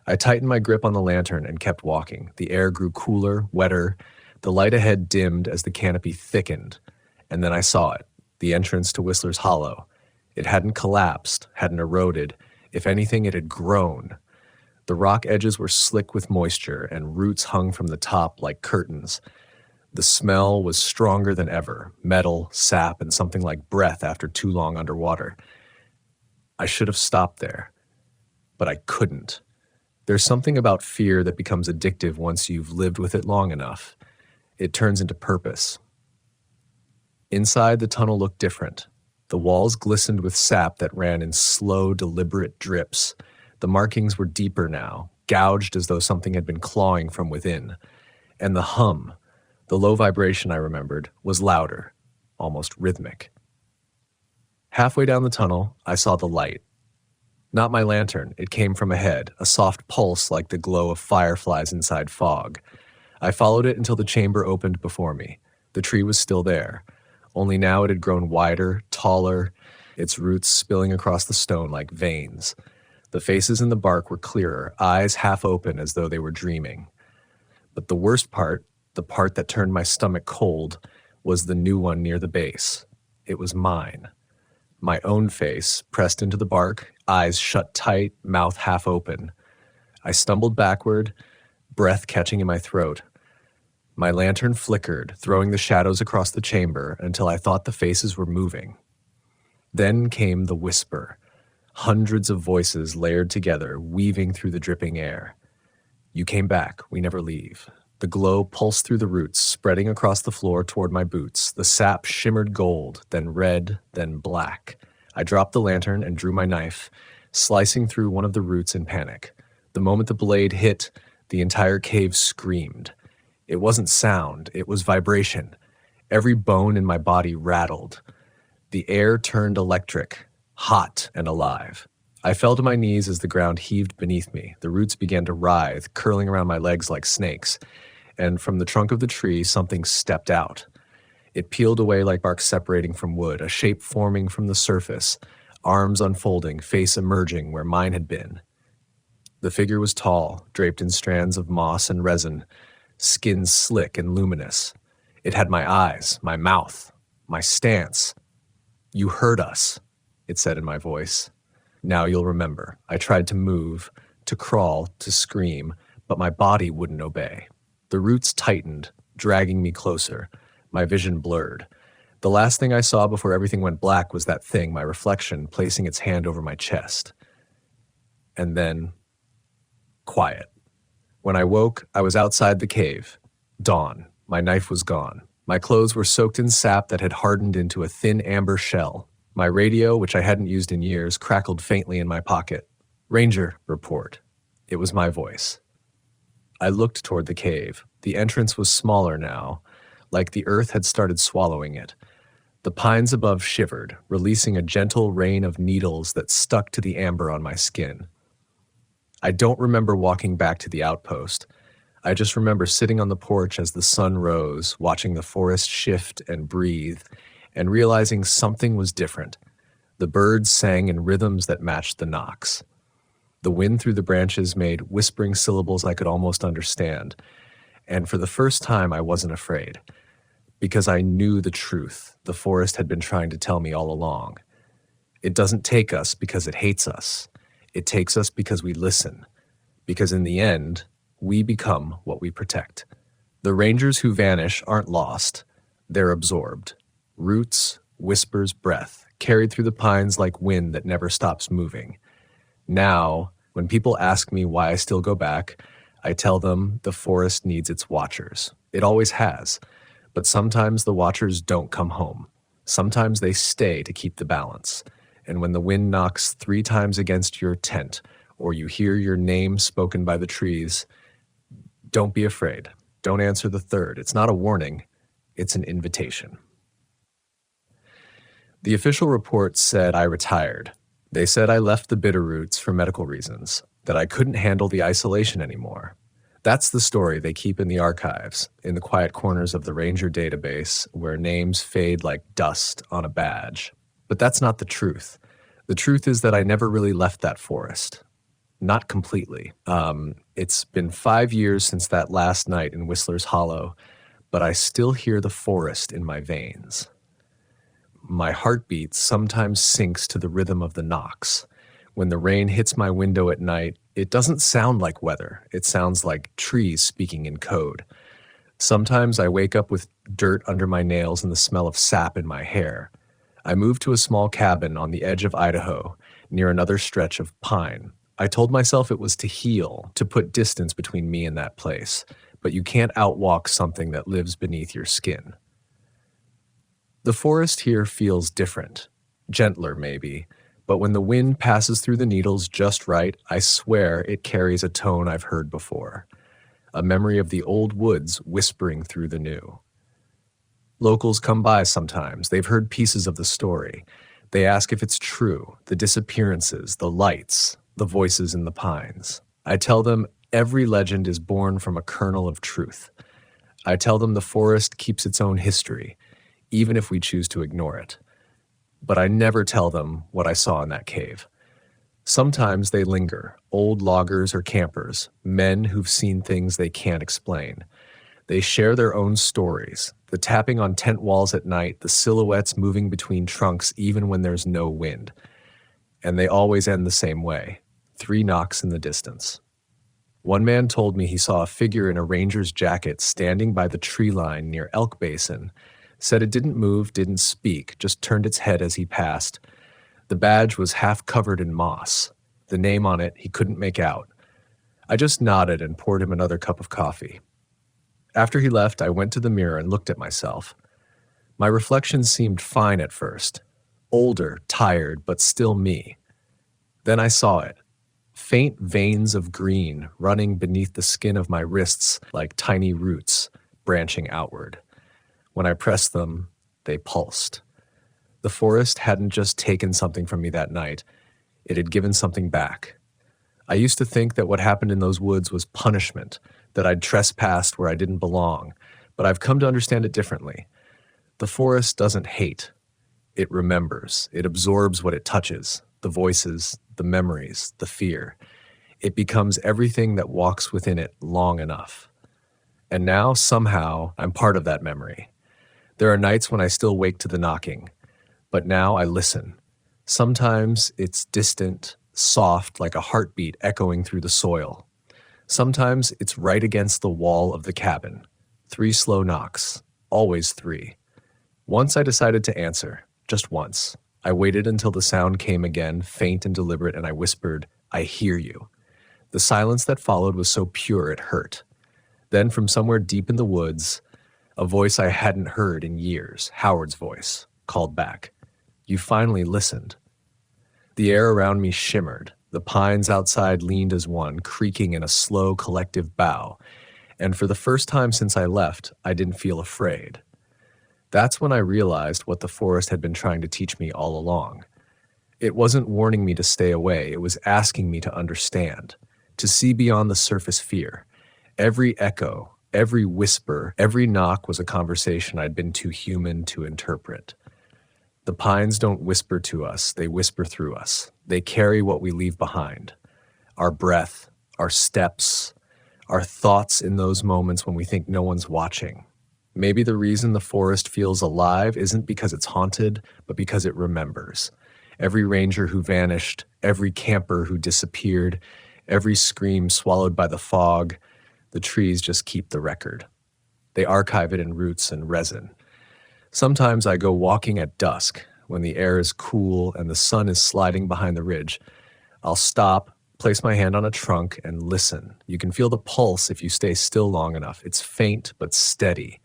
I tightened my grip on the lantern and kept walking. The air grew cooler, wetter. The light ahead dimmed as the canopy thickened. And then I saw it, the entrance to Whistler's Hollow. It hadn't collapsed, hadn't eroded. If anything, it had grown. The rock edges were slick with moisture, and roots hung from the top like curtains. The smell was stronger than ever, metal, sap, and something like breath after too long underwater. I should have stopped there, but I couldn't. There's something about fear that becomes addictive once you've lived with it long enough. It turns into purpose. Inside, the tunnel looked different. The walls glistened with sap that ran in slow, deliberate drips. The markings were deeper now, gouged as though something had been clawing from within. And the hum, the low vibration I remembered, was louder, almost rhythmic. Halfway down the tunnel, I saw the light. Not my lantern, it came from ahead, a soft pulse like the glow of fireflies inside fog. I followed it until the chamber opened before me. The tree was still there, only now it had grown wider, taller, its roots spilling across the stone like veins. The faces in the bark were clearer, eyes half open as though they were dreaming. But the worst part, the part that turned my stomach cold, was the new one near the base. It was mine. My own face, pressed into the bark, eyes shut tight, mouth half open. I stumbled backward, breath catching in my throat. My lantern flickered, throwing the shadows across the chamber until I thought the faces were moving. Then came the whisper, hundreds of voices layered together, weaving through the dripping air. You came back, we never leave. The glow pulsed through the roots, spreading across the floor toward my boots. The sap shimmered gold, then red, then black. I dropped the lantern and drew my knife, slicing through one of the roots in panic. The moment the blade hit, the entire cave screamed. It wasn't sound, it was vibration. Every bone in my body rattled. The air turned electric, hot and alive. I fell to my knees as the ground heaved beneath me. The roots began to writhe, curling around my legs like snakes. And from the trunk of the tree, something stepped out. It peeled away like bark separating from wood, a shape forming from the surface, arms unfolding, face emerging where mine had been. The figure was tall, draped in strands of moss and resin, skin slick and luminous. It had my eyes, my mouth, my stance. You heard us, it said in my voice. Now you'll remember. I tried to move, to crawl, to scream, but my body wouldn't obey. The roots tightened, dragging me closer. My vision blurred. The last thing I saw before everything went black was that thing, my reflection, placing its hand over my chest. And then, quiet. When I woke, I was outside the cave. Dawn. My knife was gone. My clothes were soaked in sap that had hardened into a thin amber shell. My radio, which I hadn't used in years, crackled faintly in my pocket. Ranger, report. It was my voice. I looked toward the cave. The entrance was smaller now, like the earth had started swallowing it. The pines above shivered, releasing a gentle rain of needles that stuck to the amber on my skin. I don't remember walking back to the outpost. I just remember sitting on the porch as the sun rose, watching the forest shift and breathe, and realizing something was different. The birds sang in rhythms that matched the knocks. The wind through the branches made whispering syllables I could almost understand. And for the first time, I wasn't afraid. Because I knew the truth the forest had been trying to tell me all along. It doesn't take us because it hates us. It takes us because we listen. Because in the end, we become what we protect. The rangers who vanish aren't lost. They're absorbed. Roots, whispers, breath, carried through the pines like wind that never stops moving. Now, when people ask me why I still go back, I tell them the forest needs its watchers. It always has. But sometimes the watchers don't come home. Sometimes they stay to keep the balance. And when the wind knocks 3 times against your tent, or you hear your name spoken by the trees, don't be afraid. Don't answer the third. It's not a warning. It's an invitation. The official report said I retired. They said I left the Bitterroots for medical reasons, that I couldn't handle the isolation anymore. That's the story they keep in the archives, in the quiet corners of the Ranger database where names fade like dust on a badge. But that's not the truth. The truth is that I never really left that forest. Not completely. It's been 5 years since that last night in Whistler's Hollow, but I still hear the forest in my veins. My heartbeat sometimes sinks to the rhythm of the knocks. When the rain hits my window at night, it doesn't sound like weather. It sounds like trees speaking in code. Sometimes I wake up with dirt under my nails and the smell of sap in my hair. I moved to a small cabin on the edge of Idaho, near another stretch of pine. I told myself it was to heal, to put distance between me and that place, but you can't outwalk something that lives beneath your skin. The forest here feels different, gentler maybe, but when the wind passes through the needles just right, I swear it carries a tone I've heard before, a memory of the old woods whispering through the new. Locals come by sometimes. They've heard pieces of the story. They ask if it's true, the disappearances, the lights, the voices in the pines. I tell them every legend is born from a kernel of truth. I tell them the forest keeps its own history, even if we choose to ignore it. But I never tell them what I saw in that cave. Sometimes they linger, old loggers or campers, men who've seen things they can't explain. They share their own stories, the tapping on tent walls at night, the silhouettes moving between trunks even when there's no wind. And they always end the same way, 3 knocks in the distance. One man told me he saw a figure in a ranger's jacket standing by the tree line near Elk Basin, said it didn't move, didn't speak, just turned its head as he passed. The badge was half covered in moss. The name on it he couldn't make out. I just nodded and poured him another cup of coffee. After he left, I went to the mirror and looked at myself. My reflection seemed fine at first. Older, tired, but still me. Then I saw it. Faint veins of green running beneath the skin of my wrists like tiny roots branching outward. When I pressed them, they pulsed. The forest hadn't just taken something from me that night. It had given something back. I used to think that what happened in those woods was punishment, that I'd trespassed where I didn't belong, but I've come to understand it differently. The forest doesn't hate. It remembers. It absorbs what it touches, the voices, the memories, the fear. It becomes everything that walks within it long enough. And now, somehow, I'm part of that memory. There are nights when I still wake to the knocking, but now I listen. Sometimes it's distant, soft, like a heartbeat echoing through the soil. Sometimes it's right against the wall of the cabin. 3 slow knocks, always 3. Once I decided to answer, just once. I waited until the sound came again, faint and deliberate, and I whispered, "I hear you." The silence that followed was so pure it hurt. Then from somewhere deep in the woods, a voice I hadn't heard in years, Howard's voice, called back. "You finally listened." The air around me shimmered. The pines outside leaned as one, creaking in a slow, collective bow. And for the first time since I left, I didn't feel afraid. That's when I realized what the forest had been trying to teach me all along. It wasn't warning me to stay away. It was asking me to understand, to see beyond the surface fear. Every echo, every whisper, every knock was a conversation I'd been too human to interpret. The pines don't whisper to us, they whisper through us. They carry what we leave behind. Our breath, our steps, our thoughts in those moments when we think no one's watching. Maybe the reason the forest feels alive isn't because it's haunted, but because it remembers. Every ranger who vanished, every camper who disappeared, every scream swallowed by the fog, the trees just keep the record. They archive it in roots and resin. Sometimes I go walking at dusk, when the air is cool and the sun is sliding behind the ridge. I'll stop, place my hand on a trunk, and listen. You can feel the pulse if you stay still long enough. It's faint but steady.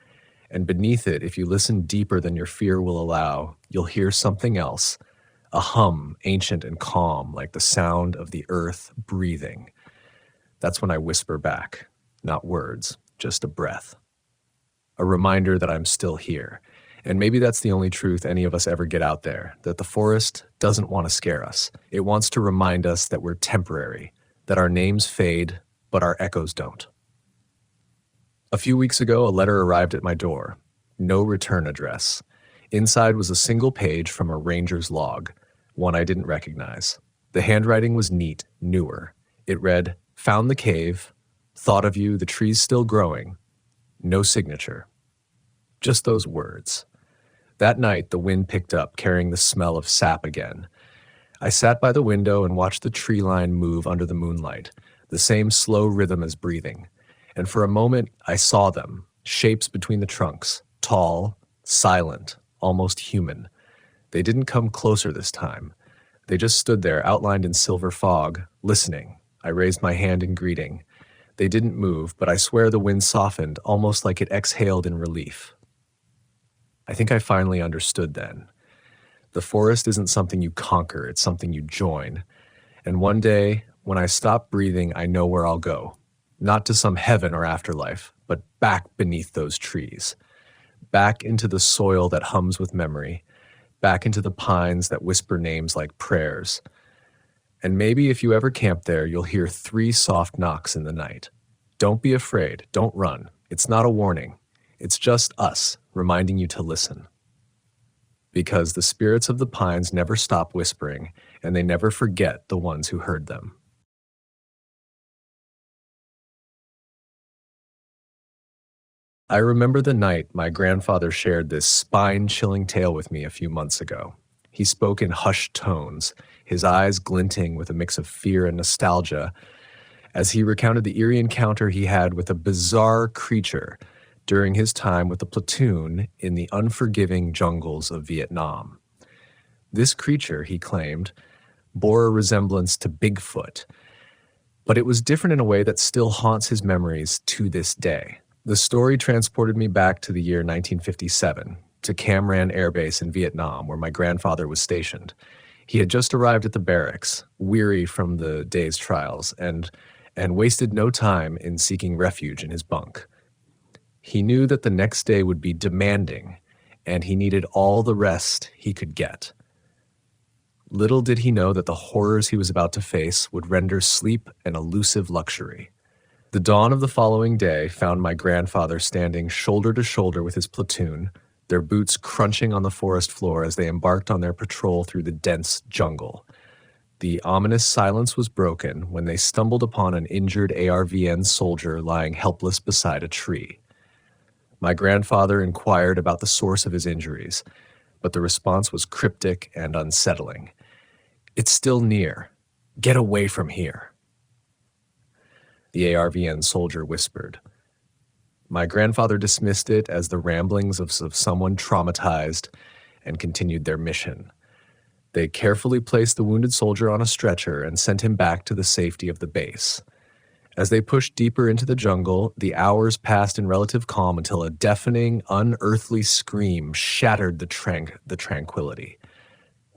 And beneath it, if you listen deeper than your fear will allow, you'll hear something else, a hum, ancient and calm, like the sound of the earth breathing. That's when I whisper back, not words, just a breath. A reminder that I'm still here. And maybe that's the only truth any of us ever get out there, that the forest doesn't want to scare us. It wants to remind us that we're temporary, that our names fade, but our echoes don't. A few weeks ago, a letter arrived at my door. No return address. Inside was a single page from a ranger's log, one I didn't recognize. The handwriting was neat, newer. It read, "Found the cave, thought of you, the tree's still growing." No signature. Just those words. That night, the wind picked up, carrying the smell of sap again. I sat by the window and watched the tree line move under the moonlight, the same slow rhythm as breathing. And for a moment, I saw them, shapes between the trunks, tall, silent, almost human. They didn't come closer this time. They just stood there, outlined in silver fog, listening. I raised my hand in greeting. They didn't move, but I swear the wind softened, almost like it exhaled in relief. I think I finally understood then. The forest isn't something you conquer, it's something you join. And one day, when I stop breathing, I know where I'll go. Not to some heaven or afterlife, but back beneath those trees. Back into the soil that hums with memory. Back into the pines that whisper names like prayers. And maybe if you ever camp there, you'll hear 3 soft knocks in the night. Don't be afraid, don't run. It's not a warning. It's just us reminding you to listen. Because the spirits of the pines never stop whispering, and they never forget the ones who heard them. I remember the night my grandfather shared this spine-chilling tale with me a few months ago. He spoke in hushed tones, his eyes glinting with a mix of fear and nostalgia, as he recounted the eerie encounter he had with a bizarre creature during his time with the platoon in the unforgiving jungles of Vietnam. This creature, he claimed, bore a resemblance to Bigfoot, but it was different in a way that still haunts his memories to this day. The story transported me back to the year 1957, to Cam Ranh Air Base in Vietnam, where my grandfather was stationed. He had just arrived at the barracks, weary from the day's trials, and wasted no time in seeking refuge in his bunk. He knew that the next day would be demanding, and he needed all the rest he could get. Little did he know that the horrors he was about to face would render sleep an elusive luxury. The dawn of the following day found my grandfather standing shoulder to shoulder with his platoon, their boots crunching on the forest floor as they embarked on their patrol through the dense jungle. The ominous silence was broken when they stumbled upon an injured ARVN soldier lying helpless beside a tree. My grandfather inquired about the source of his injuries, but the response was cryptic and unsettling. "It's still near. Get away from here," the ARVN soldier whispered. My grandfather dismissed it as the ramblings of someone traumatized and continued their mission. They carefully placed the wounded soldier on a stretcher and sent him back to the safety of the base. As they pushed deeper into the jungle, the hours passed in relative calm until a deafening, unearthly scream shattered the tranquility.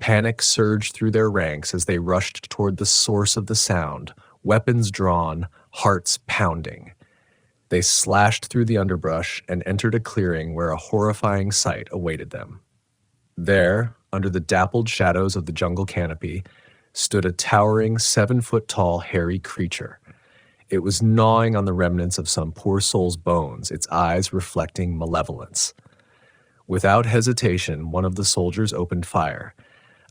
Panic surged through their ranks as they rushed toward the source of the sound, weapons drawn, hearts pounding. They slashed through the underbrush and entered a clearing where a horrifying sight awaited them. There, under the dappled shadows of the jungle canopy, stood a towering 7-foot-tall hairy creature. It was gnawing on the remnants of some poor soul's bones, its eyes reflecting malevolence. Without hesitation, one of the soldiers opened fire,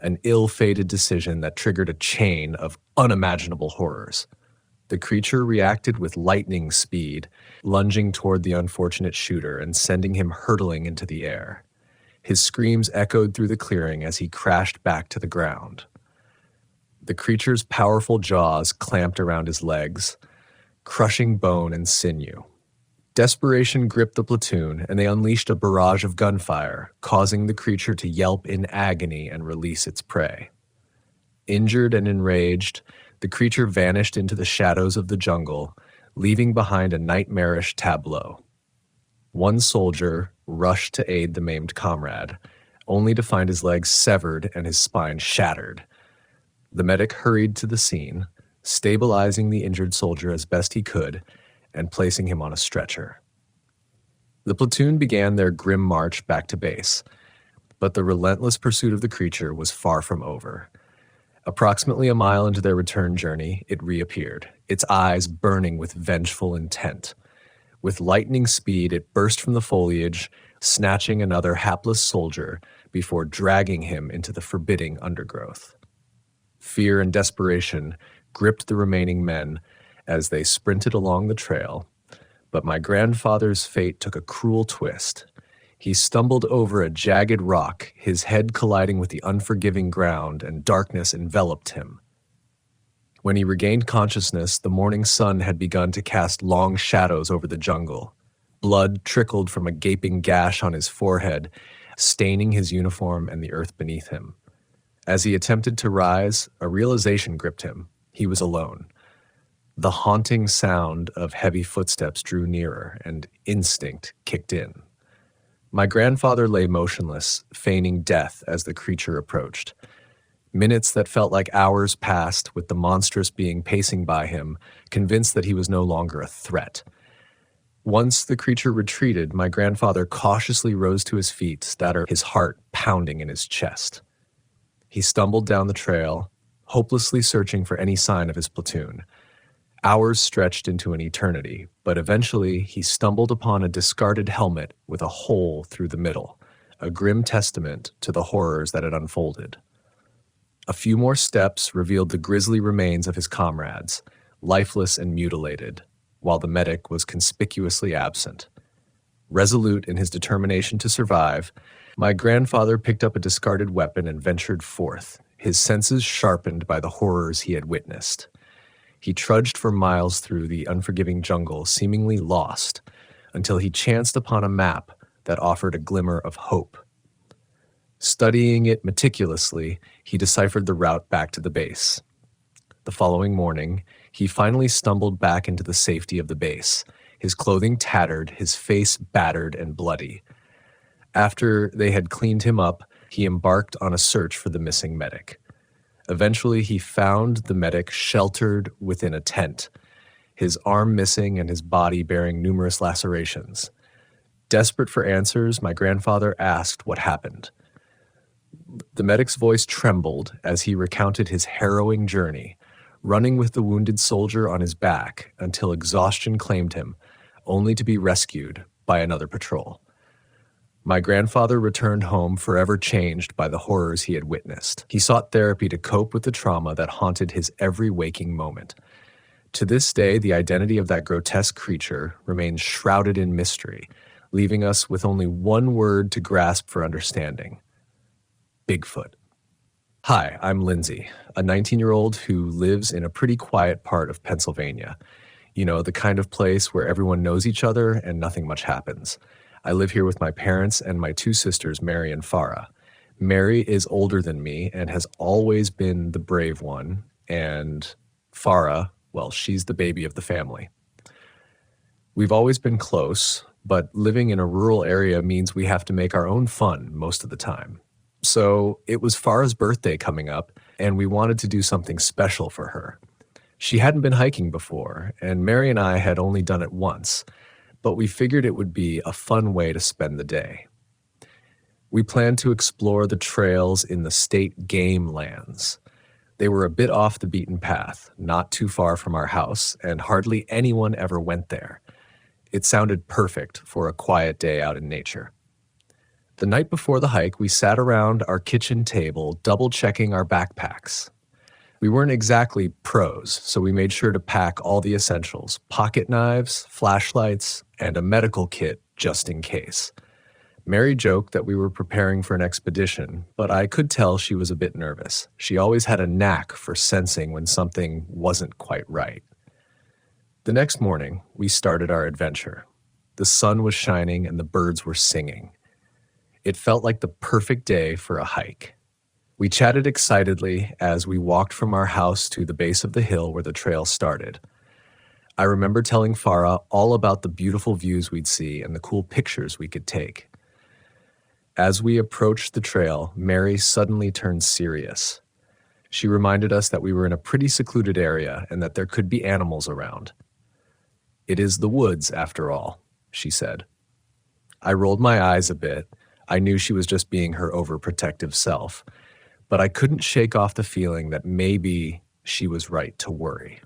an ill-fated decision that triggered a chain of unimaginable horrors. The creature reacted with lightning speed, lunging toward the unfortunate shooter and sending him hurtling into the air. His screams echoed through the clearing as he crashed back to the ground. The creature's powerful jaws clamped around his legs, crushing bone and sinew. Desperation gripped the platoon, and they unleashed a barrage of gunfire, causing the creature to yelp in agony and release its prey. Injured and enraged, the creature vanished into the shadows of the jungle, leaving behind a nightmarish tableau. One soldier rushed to aid the maimed comrade, only to find his legs severed and his spine shattered. The medic hurried to the scene, stabilizing the injured soldier as best he could and placing him on a stretcher. The platoon began their grim march back to base, but the relentless pursuit of the creature was far from over. Approximately a mile into their return journey, it reappeared, its eyes burning with vengeful intent. With lightning speed, it burst from the foliage, snatching another hapless soldier before dragging him into the forbidding undergrowth. Fear and desperation gripped the remaining men as they sprinted along the trail, but my grandfather's fate took a cruel twist. He stumbled over a jagged rock, his head colliding with the unforgiving ground, and darkness enveloped him. When he regained consciousness, the morning sun had begun to cast long shadows over the jungle. Blood trickled from a gaping gash on his forehead, staining his uniform and the earth beneath him. As he attempted to rise, a realization gripped him. He was alone. The haunting sound of heavy footsteps drew nearer, and instinct kicked in. My grandfather lay motionless, feigning death as the creature approached. Minutes that felt like hours passed, with the monstrous being pacing by him, convinced that he was no longer a threat. Once the creature retreated, my grandfather cautiously rose to his feet, his heart pounding in his chest. He stumbled down the trail, hopelessly searching for any sign of his platoon. Hours stretched into an eternity, but eventually he stumbled upon a discarded helmet with a hole through the middle, a grim testament to the horrors that had unfolded. A few more steps revealed the grisly remains of his comrades, lifeless and mutilated, while the medic was conspicuously absent. Resolute in his determination to survive, my grandfather picked up a discarded weapon and ventured forth, his senses sharpened by the horrors he had witnessed. He trudged for miles through the unforgiving jungle, seemingly lost, until he chanced upon a map that offered a glimmer of hope. Studying it meticulously, he deciphered the route back to the base. The following morning, he finally stumbled back into the safety of the base, his clothing tattered, his face battered and bloody. After they had cleaned him up, he embarked on a search for the missing medic. Eventually, he found the medic sheltered within a tent, his arm missing and his body bearing numerous lacerations. Desperate for answers, my grandfather asked what happened. The medic's voice trembled as he recounted his harrowing journey, running with the wounded soldier on his back until exhaustion claimed him, only to be rescued by another patrol. My grandfather returned home forever changed by the horrors he had witnessed. He sought therapy to cope with the trauma that haunted his every waking moment. To this day, the identity of that grotesque creature remains shrouded in mystery, leaving us with only one word to grasp for understanding: Bigfoot. Hi, I'm Lindsay, a 19-year-old who lives in a pretty quiet part of Pennsylvania. You know, the kind of place where everyone knows each other and nothing much happens. I live here with my parents and my two sisters, Mary and Farah. Mary is older than me and has always been the brave one, and Farah, well, she's the baby of the family. We've always been close, but living in a rural area means we have to make our own fun most of the time. So it was Farah's birthday coming up, and we wanted to do something special for her. She hadn't been hiking before, and Mary and I had only done it once, but we figured it would be a fun way to spend the day. We planned to explore the trails in the state game lands. They were a bit off the beaten path, not too far from our house, and hardly anyone ever went there. It sounded perfect for a quiet day out in nature. The night before the hike, we sat around our kitchen table, double-checking our backpacks. We weren't exactly pros, so we made sure to pack all the essentials: pocket knives, flashlights, and a medical kit just in case. Mary joked that we were preparing for an expedition, but I could tell she was a bit nervous. She always had a knack for sensing when something wasn't quite right. The next morning, we started our adventure. The sun was shining and the birds were singing. It felt like the perfect day for a hike. We chatted excitedly as we walked from our house to the base of the hill where the trail started. I remember telling Farah all about the beautiful views we'd see and the cool pictures we could take. As we approached the trail, Mary suddenly turned serious. She reminded us that we were in a pretty secluded area and that there could be animals around. "It is the woods, after all," she said. I rolled my eyes a bit. I knew she was just being her overprotective self, but I couldn't shake off the feeling that maybe she was right to worry.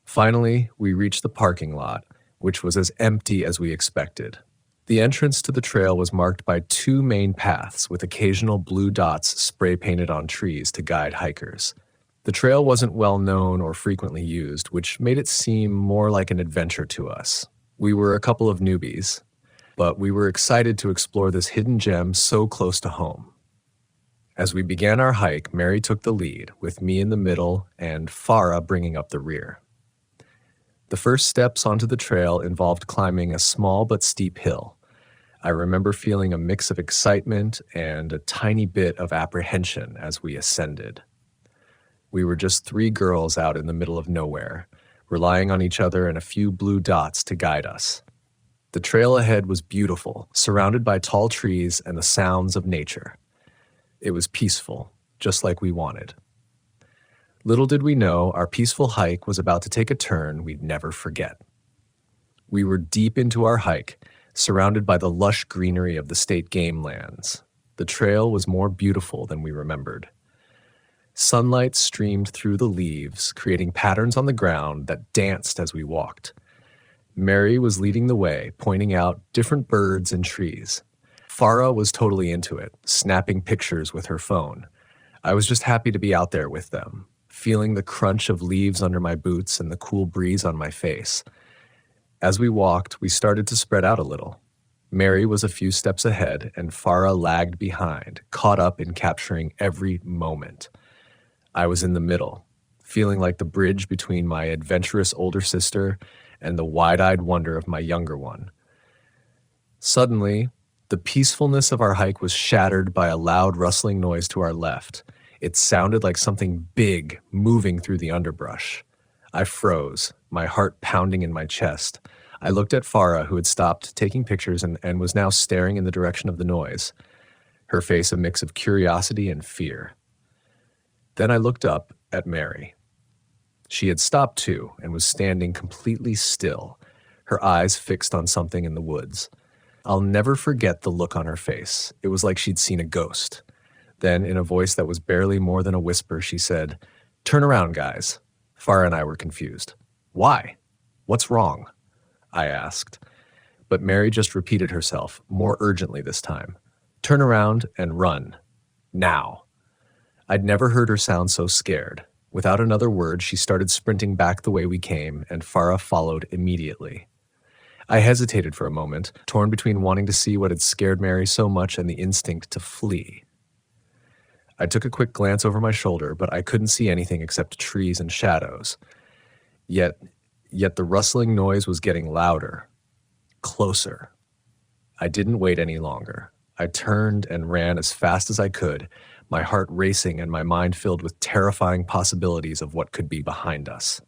Finally, we reached the parking lot, which was as empty as we expected. The entrance to the trail was marked by two main paths with occasional blue dots spray-painted on trees to guide hikers. The trail wasn't well known or frequently used, which made it seem more like an adventure to us. We were a couple of newbies, but we were excited to explore this hidden gem so close to home. As we began our hike, Mary took the lead, with me in the middle and Farah bringing up the rear. The first steps onto the trail involved climbing a small but steep hill. I remember feeling a mix of excitement and a tiny bit of apprehension as we ascended. We were just three girls out in the middle of nowhere, relying on each other and a few blue dots to guide us. The trail ahead was beautiful, surrounded by tall trees and the sounds of nature. It was peaceful, just like we wanted. Little did we know our peaceful hike was about to take a turn we'd never forget. We were deep into our hike, surrounded by the lush greenery of the state game lands. The trail was more beautiful than we remembered. Sunlight streamed through the leaves, creating patterns on the ground that danced as we walked. Mary was leading the way, pointing out different birds and trees. Farah was totally into it, snapping pictures with her phone. I was just happy to be out there with them, feeling the crunch of leaves under my boots and the cool breeze on my face. As we walked, we started to spread out a little. Mary was a few steps ahead, and Farah lagged behind, caught up in capturing every moment. I was in the middle, feeling like the bridge between my adventurous older sister and the wide-eyed wonder of my younger one. Suddenly, the peacefulness of our hike was shattered by a loud rustling noise to our left. It sounded like something big moving through the underbrush. I froze, my heart pounding in my chest. I looked at Farah, who had stopped taking pictures and was now staring in the direction of the noise, her face a mix of curiosity and fear. Then I looked up at Mary. She had stopped too and was standing completely still, her eyes fixed on something in the woods. I'll never forget the look on her face. It was like she'd seen a ghost. Then, in a voice that was barely more than a whisper, she said, "Turn around, guys." Farah and I were confused. "Why? What's wrong?" I asked. But Mary just repeated herself, more urgently this time. "Turn around and run. Now." I'd never heard her sound so scared. Without another word, she started sprinting back the way we came, and Farah followed immediately. I hesitated for a moment, torn between wanting to see what had scared Mary so much and the instinct to flee. I took a quick glance over my shoulder, but I couldn't see anything except trees and shadows. Yet the rustling noise was getting louder, closer. I didn't wait any longer. I turned and ran as fast as I could, my heart racing and my mind filled with terrifying possibilities of what could be behind us.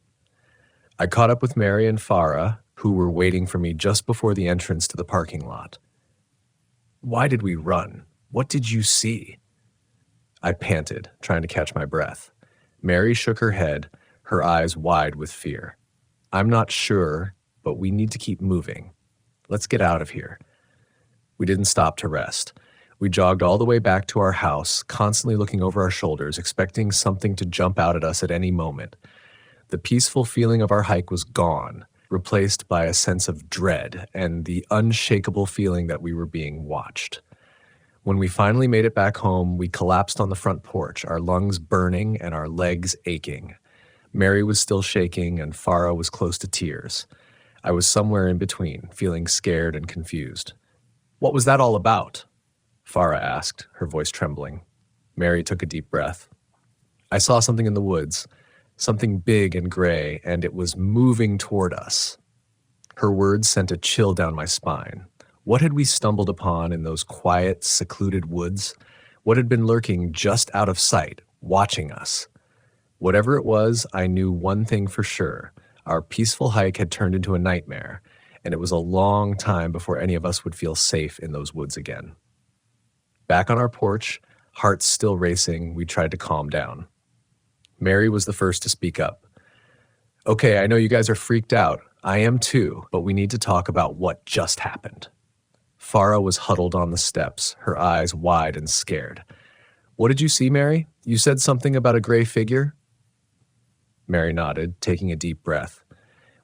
I caught up with Mary and Farah, who were waiting for me just before the entrance to the parking lot. "Why did we run? What did you see?" I panted, trying to catch my breath. Mary shook her head, her eyes wide with fear. "I'm not sure, but we need to keep moving. Let's get out of here." We didn't stop to rest. We jogged all the way back to our house, constantly looking over our shoulders, expecting something to jump out at us at any moment. The peaceful feeling of our hike was gone, replaced by a sense of dread and the unshakable feeling that we were being watched. When we finally made it back home, we collapsed on the front porch, our lungs burning and our legs aching. Mary was still shaking and Farah was close to tears. I was somewhere in between, feeling scared and confused. "What was that all about?" Farah asked, her voice trembling. Mary took a deep breath. "I saw something in the woods, something big and gray, and it was moving toward us." Her words sent a chill down my spine. What had we stumbled upon in those quiet, secluded woods? What had been lurking just out of sight, watching us? Whatever it was, I knew one thing for sure. Our peaceful hike had turned into a nightmare, and it was a long time before any of us would feel safe in those woods again. Back on our porch, hearts still racing, we tried to calm down. Mary was the first to speak up. "Okay, I know you guys are freaked out. I am too, but we need to talk about what just happened." Farah was huddled on the steps, her eyes wide and scared. "What did you see, Mary? You said something about a gray figure?" Mary nodded, taking a deep breath.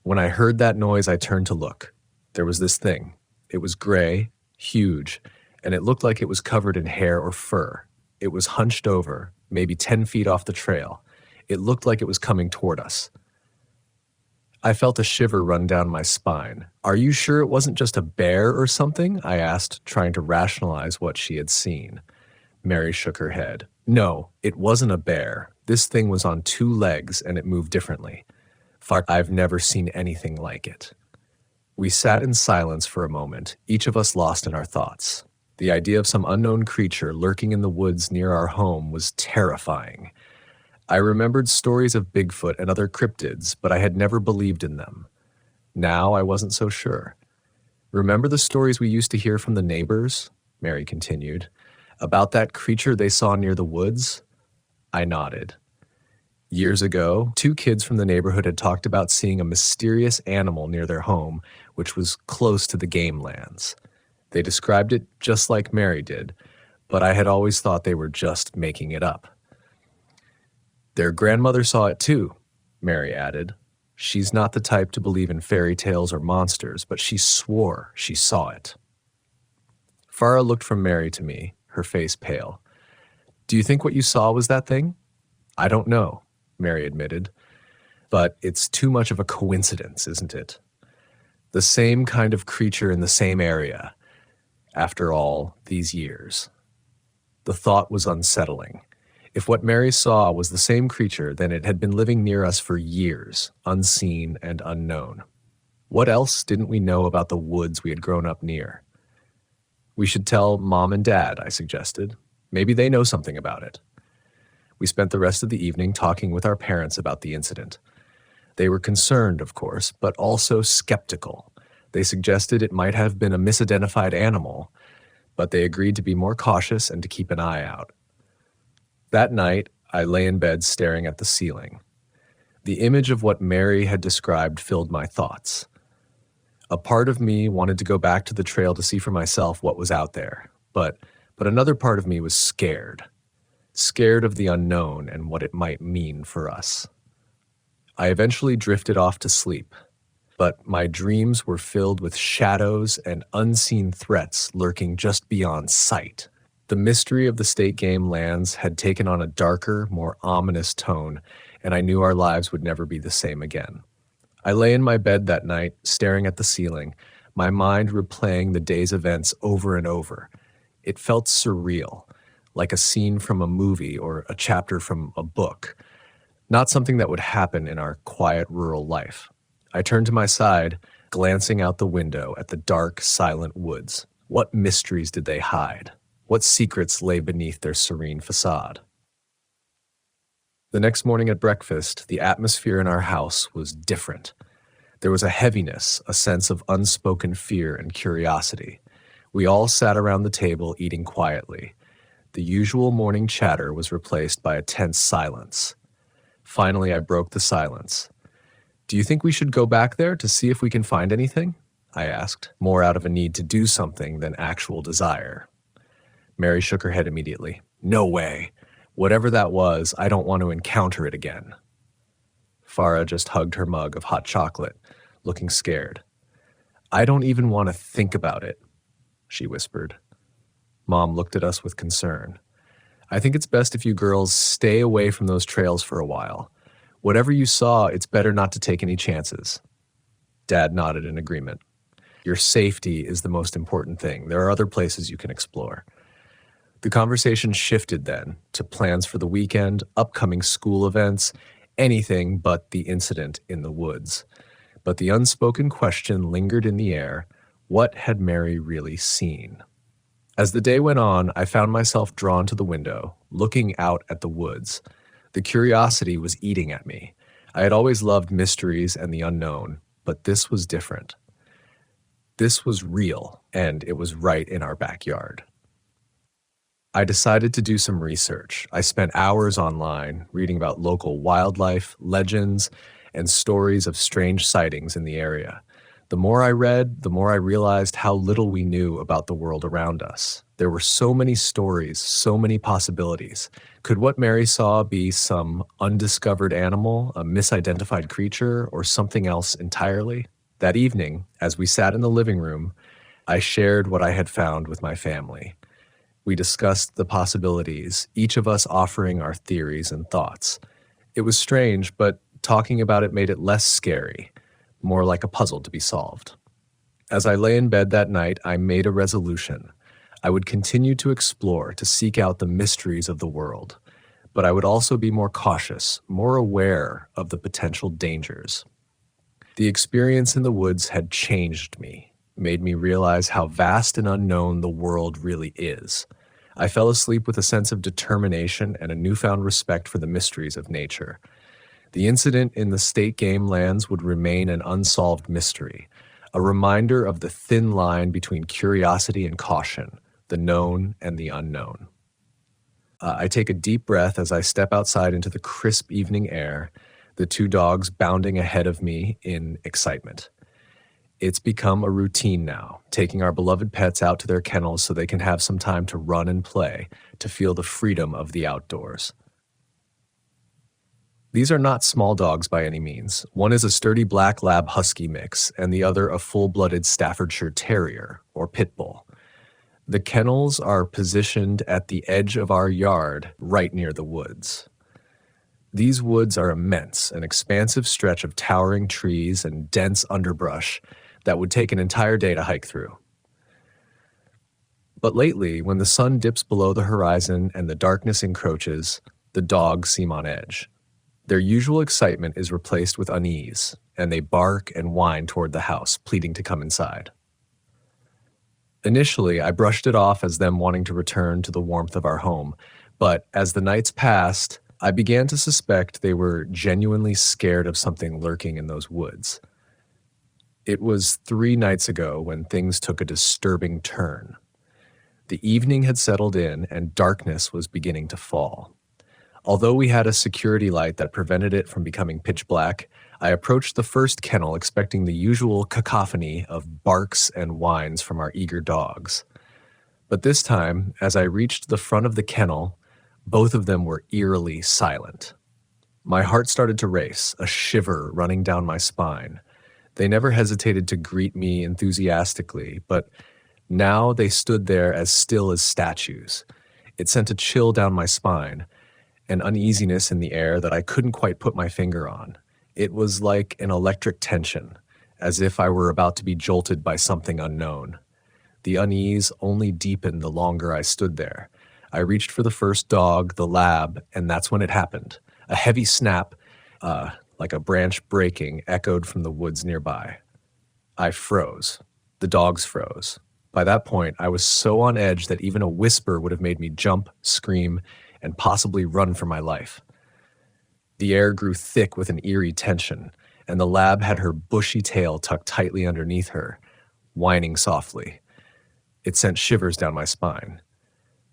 "When I heard that noise, I turned to look. There was this thing. It was gray, huge, and it looked like it was covered in hair or fur. It was hunched over, maybe 10 feet off the trail. It looked like it was coming toward us." I felt a shiver run down my spine. "Are you sure it wasn't just a bear or something?" I asked, trying to rationalize what she had seen. Mary shook her head. "No, it wasn't a bear. This thing was on 2 legs and it moved differently. I've never seen anything like it." We sat in silence for a moment, each of us lost in our thoughts. The idea of some unknown creature lurking in the woods near our home was terrifying. I remembered stories of Bigfoot and other cryptids, but I had never believed in them. Now I wasn't so sure. "Remember the stories we used to hear from the neighbors?" Mary continued. "About that creature they saw near the woods?" I nodded. Years ago, 2 kids from the neighborhood had talked about seeing a mysterious animal near their home, which was close to the game lands. They described it just like Mary did, but I had always thought they were just making it up. "Their grandmother saw it too," Mary added. "She's not the type to believe in fairy tales or monsters, but she swore she saw it." Farah looked from Mary to me, her face pale. "Do you think what you saw was that thing?" "I don't know," Mary admitted. "But it's too much of a coincidence, isn't it?" The same kind of creature in the same area, after all these years. The thought was unsettling. If what Mary saw was the same creature, then it had been living near us for years, unseen and unknown. What else didn't we know about the woods we had grown up near? We should tell Mom and Dad, I suggested. Maybe they know something about it. We spent the rest of the evening talking with our parents about the incident. They were concerned, of course, but also skeptical. They suggested it might have been a misidentified animal, but they agreed to be more cautious and to keep an eye out. That night, I lay in bed staring at the ceiling. The image of what Mary had described filled my thoughts. A part of me wanted to go back to the trail to see for myself what was out there, but another part of me was scared of the unknown and what it might mean for us. I eventually drifted off to sleep, but my dreams were filled with shadows and unseen threats lurking just beyond sight. The mystery of the state game lands had taken on a darker, more ominous tone, and I knew our lives would never be the same again. I lay in my bed that night, staring at the ceiling, my mind replaying the day's events over and over. It felt surreal, like a scene from a movie or a chapter from a book, not something that would happen in our quiet rural life. I turned to my side, glancing out the window at the dark, silent woods. What mysteries did they hide? What secrets lay beneath their serene facade? The next morning at breakfast, the atmosphere in our house was different. There was a heaviness, a sense of unspoken fear and curiosity. We all sat around the table eating quietly. The usual morning chatter was replaced by a tense silence. Finally, I broke the silence. "Do you think we should go back there to see if we can find anything?" I asked, more out of a need to do something than actual desire. Mary shook her head immediately. "No way. Whatever that was, I don't want to encounter it again." Farah just hugged her mug of hot chocolate, looking scared. "I don't even want to think about it," she whispered. Mom looked at us with concern. "I think it's best if you girls stay away from those trails for a while. Whatever you saw, it's better not to take any chances." Dad nodded in agreement. "Your safety is the most important thing. There are other places you can explore." The conversation shifted then to plans for the weekend, upcoming school events, anything but the incident in the woods. But the unspoken question lingered in the air: what had Mary really seen? As the day went on, I found myself drawn to the window, looking out at the woods. The curiosity was eating at me. I had always loved mysteries and the unknown, but this was different. This was real, and it was right in our backyard. I decided to do some research. I spent hours online reading about local wildlife, legends, and stories of strange sightings in the area. The more I read, the more I realized how little we knew about the world around us. There were so many stories, so many possibilities. Could what Mary saw be some undiscovered animal, a misidentified creature, or something else entirely? That evening, as we sat in the living room, I shared what I had found with my family. We discussed the possibilities, each of us offering our theories and thoughts. It was strange, but talking about it made it less scary, more like a puzzle to be solved. As I lay in bed that night, I made a resolution. I would continue to explore, to seek out the mysteries of the world, but I would also be more cautious, more aware of the potential dangers. The experience in the woods had changed me, made me realize how vast and unknown the world really is. I fell asleep with a sense of determination and a newfound respect for the mysteries of nature. The incident in the state game lands would remain an unsolved mystery, a reminder of the thin line between curiosity and caution, the known and the unknown. I take a deep breath as I step outside into the crisp evening air, the two dogs bounding ahead of me in excitement. It's become a routine now, taking our beloved pets out to their kennels so they can have some time to run and play, to feel the freedom of the outdoors. These are not small dogs by any means. One is a sturdy black lab husky mix, and the other a full-blooded Staffordshire Terrier, or pit bull. The kennels are positioned at the edge of our yard, right near the woods. These woods are immense, an expansive stretch of towering trees and dense underbrush that would take an entire day to hike through. But lately, when the sun dips below the horizon and the darkness encroaches, the dogs seem on edge. Their usual excitement is replaced with unease, and they bark and whine toward the house, pleading to come inside. Initially, I brushed it off as them wanting to return to the warmth of our home, but as the nights passed, I began to suspect they were genuinely scared of something lurking in those woods. It was 3 nights ago when things took a disturbing turn. The evening had settled in and darkness was beginning to fall. Although we had a security light that prevented it from becoming pitch black, I approached the first kennel expecting the usual cacophony of barks and whines from our eager dogs. But this time, as I reached the front of the kennel, both of them were eerily silent. My heart started to race, a shiver running down my spine. They never hesitated to greet me enthusiastically, but now they stood there as still as statues. It sent a chill down my spine, an uneasiness in the air that I couldn't quite put my finger on. It was like an electric tension, as if I were about to be jolted by something unknown. The unease only deepened the longer I stood there. I reached for the first dog, the lab, and that's when it happened. A heavy snap, like a branch breaking, echoed from the woods nearby. I froze. The dogs froze. By that point, I was so on edge that even a whisper would have made me jump, scream, and possibly run for my life. The air grew thick with an eerie tension, and the lab had her bushy tail tucked tightly underneath her, whining softly. It sent shivers down my spine.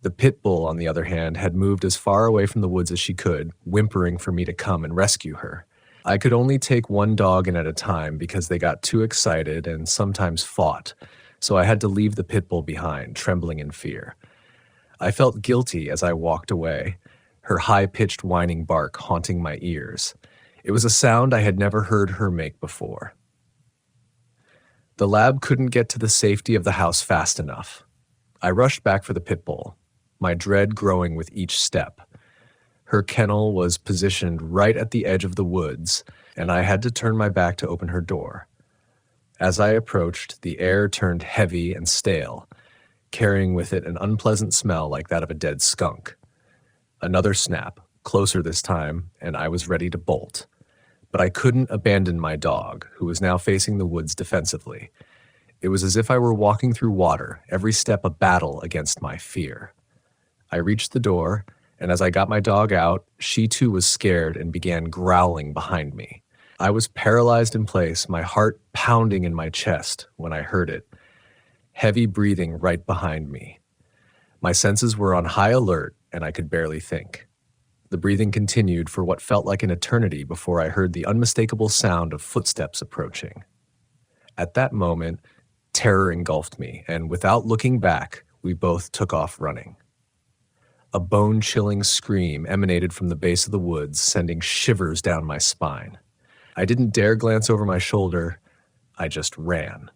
The pit bull, on the other hand, had moved as far away from the woods as she could, whimpering for me to come and rescue her. I could only take one dog in at a time because they got too excited and sometimes fought, so I had to leave the pit bull behind, trembling in fear. I felt guilty as I walked away, her high-pitched whining bark haunting my ears. It was a sound I had never heard her make before. The lab couldn't get to the safety of the house fast enough. I rushed back for the pit bull, my dread growing with each step. Her kennel was positioned right at the edge of the woods, and I had to turn my back to open her door. As I approached, the air turned heavy and stale, carrying with it an unpleasant smell like that of a dead skunk. Another snap, closer this time, and I was ready to bolt. But I couldn't abandon my dog, who was now facing the woods defensively. It was as if I were walking through water, every step a battle against my fear. I reached the door, and as I got my dog out, she too was scared and began growling behind me. I was paralyzed in place, my heart pounding in my chest when I heard it. Heavy breathing right behind me. My senses were on high alert, and I could barely think. The breathing continued for what felt like an eternity before I heard the unmistakable sound of footsteps approaching. At that moment, terror engulfed me, and without looking back, we both took off running. A bone-chilling scream emanated from the base of the woods, sending shivers down my spine. I didn't dare glance over my shoulder. I just ran.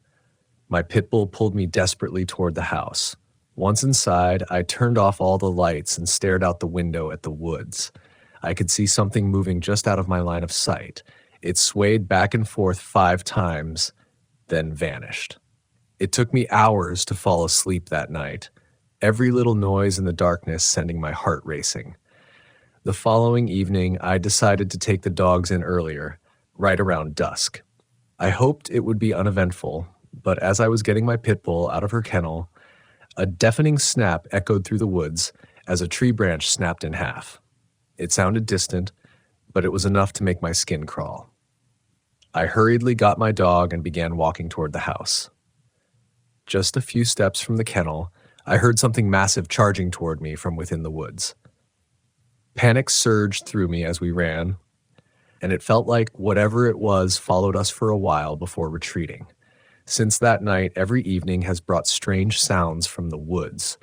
My pit bull pulled me desperately toward the house. Once inside, I turned off all the lights and stared out the window at the woods. I could see something moving just out of my line of sight. It swayed back and forth 5 times, then vanished. It took me hours to fall asleep that night, every little noise in the darkness sending my heart racing. The following evening, I decided to take the dogs in earlier, right around dusk. I hoped it would be uneventful, but as I was getting my pit bull out of her kennel, a deafening snap echoed through the woods as a tree branch snapped in half. It sounded distant, but it was enough to make my skin crawl. I hurriedly got my dog and began walking toward the house. Just a few steps from the kennel, I heard something massive charging toward me from within the woods. Panic surged through me as we ran, and it felt like whatever it was followed us for a while before retreating. Since that night, every evening has brought strange sounds from the woods.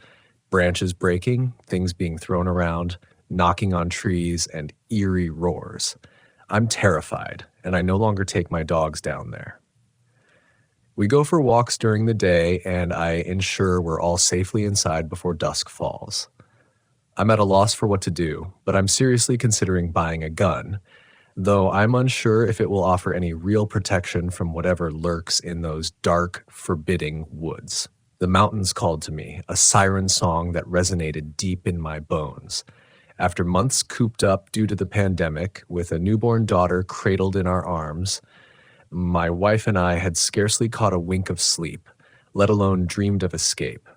Branches breaking, things being thrown around, knocking on trees, and eerie roars. I'm terrified, and I no longer take my dogs down there. We go for walks during the day, and I ensure we're all safely inside before dusk falls. I'm at a loss for what to do, but I'm seriously considering buying a gun. though I'm unsure if it will offer any real protection from whatever lurks in those dark, forbidding woods. The mountains called to me, a siren song that resonated deep in my bones. After months cooped up due to the pandemic, with a newborn daughter cradled in our arms, my wife and I had scarcely caught a wink of sleep, let alone dreamed of escape.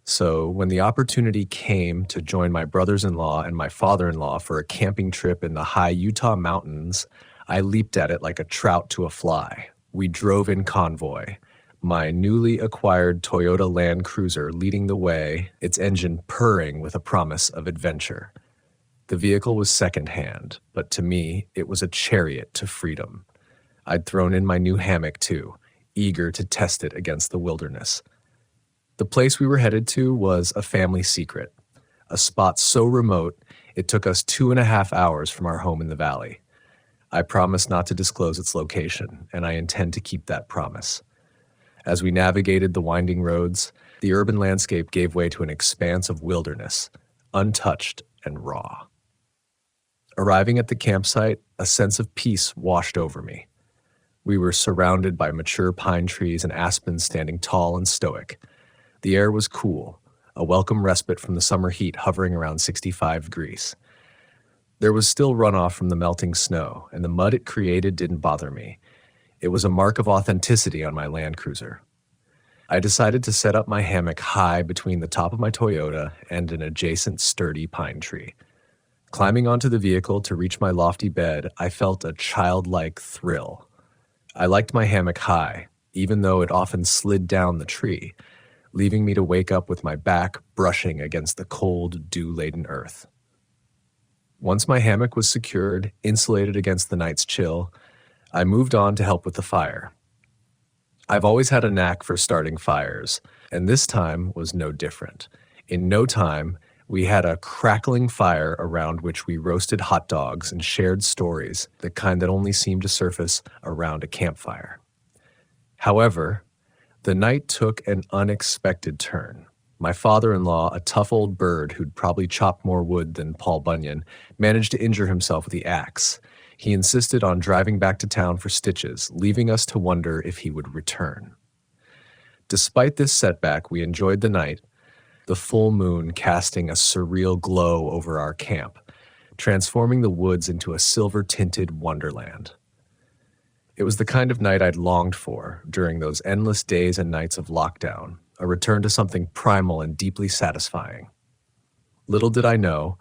So, when the opportunity came to join my brothers-in-law and my father-in-law for a camping trip in the high Utah mountains, I leaped at it like a trout to a fly. We drove in convoy, my newly acquired Toyota Land Cruiser leading the way, its engine purring with a promise of adventure. The vehicle was secondhand, but to me, it was a chariot to freedom. I'd thrown in my new hammock too, eager to test it against the wilderness. The place we were headed to was a family secret, a spot so remote it took us 2.5 hours from our home in the valley. I promised not to disclose its location, and I intend to keep that promise. As we navigated the winding roads, the urban landscape gave way to an expanse of wilderness, untouched and raw. Arriving at the campsite, a sense of peace washed over me. We were surrounded by mature pine trees and aspens standing tall and stoic. The air was cool, a welcome respite from the summer heat hovering around 65 degrees. There was still runoff from the melting snow, and the mud it created didn't bother me. It was a mark of authenticity on my Land Cruiser. I decided to set up my hammock high between the top of my Toyota and an adjacent sturdy pine tree. Climbing onto the vehicle to reach my lofty bed, I felt a childlike thrill. I liked my hammock high, even though it often slid down the tree, leaving me to wake up with my back brushing against the cold, dew-laden earth. Once my hammock was secured, insulated against the night's chill, I moved on to help with the fire. I've always had a knack for starting fires, and this time was no different. In no time, we had a crackling fire around which we roasted hot dogs and shared stories, the kind that only seem to surface around a campfire. However, the night took an unexpected turn. My father-in-law, a tough old bird who'd probably chopped more wood than Paul Bunyan, managed to injure himself with the axe. He insisted on driving back to town for stitches, leaving us to wonder if he would return. Despite this setback, we enjoyed the night, the full moon casting a surreal glow over our camp, transforming the woods into a silver-tinted wonderland. It was the kind of night I'd longed for during those endless days and nights of lockdown, a return to something primal and deeply satisfying. Little did I know,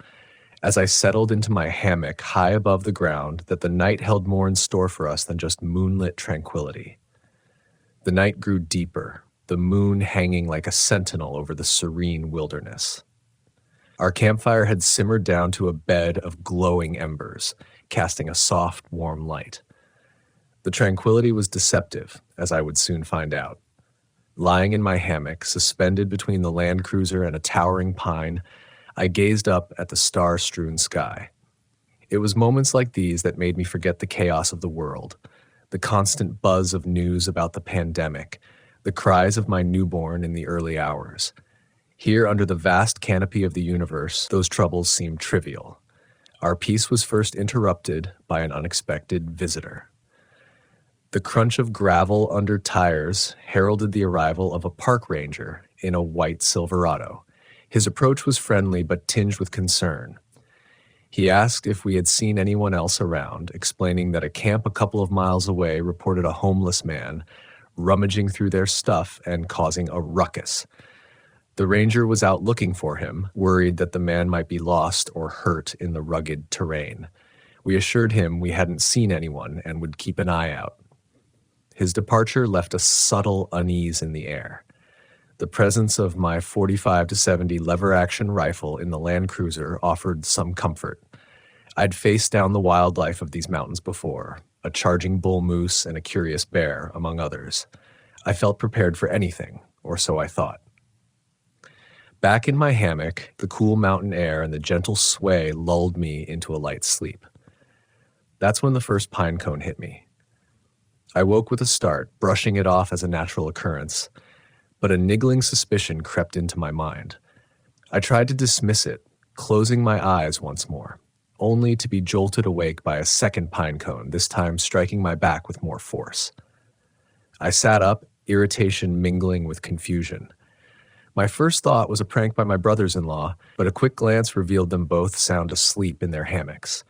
as I settled into my hammock high above the ground, that the night held more in store for us than just moonlit tranquility. The night grew deeper, the moon hanging like a sentinel over the serene wilderness. Our campfire had simmered down to a bed of glowing embers, casting a soft, warm light. The tranquility was deceptive, as I would soon find out. Lying in my hammock, suspended between the Land Cruiser and a towering pine, I gazed up at the star-strewn sky. It was moments like these that made me forget the chaos of the world, the constant buzz of news about the pandemic, the cries of my newborn in the early hours. Here, under the vast canopy of the universe, those troubles seemed trivial. Our peace was first interrupted by an unexpected visitor. The crunch of gravel under tires heralded the arrival of a park ranger in a white Silverado. His approach was friendly but tinged with concern. He asked if we had seen anyone else around, explaining that a camp a couple of miles away reported a homeless man rummaging through their stuff and causing a ruckus. The ranger was out looking for him, worried that the man might be lost or hurt in the rugged terrain. We assured him we hadn't seen anyone and would keep an eye out. His departure left a subtle unease in the air. The presence of my 45-70 lever-action rifle in the Land Cruiser offered some comfort. I'd faced down the wildlife of these mountains before, a charging bull moose and a curious bear, among others. I felt prepared for anything, or so I thought. Back in my hammock, the cool mountain air and the gentle sway lulled me into a light sleep. That's when the first pine cone hit me. I woke with a start, brushing it off as a natural occurrence, but a niggling suspicion crept into my mind. I tried to dismiss it, closing my eyes once more. only to be jolted awake by a second pine cone, this time striking my back with more force. I sat up, irritation mingling with confusion. My first thought was a prank by my brothers-in-law, but a quick glance revealed them both sound asleep in their hammocks.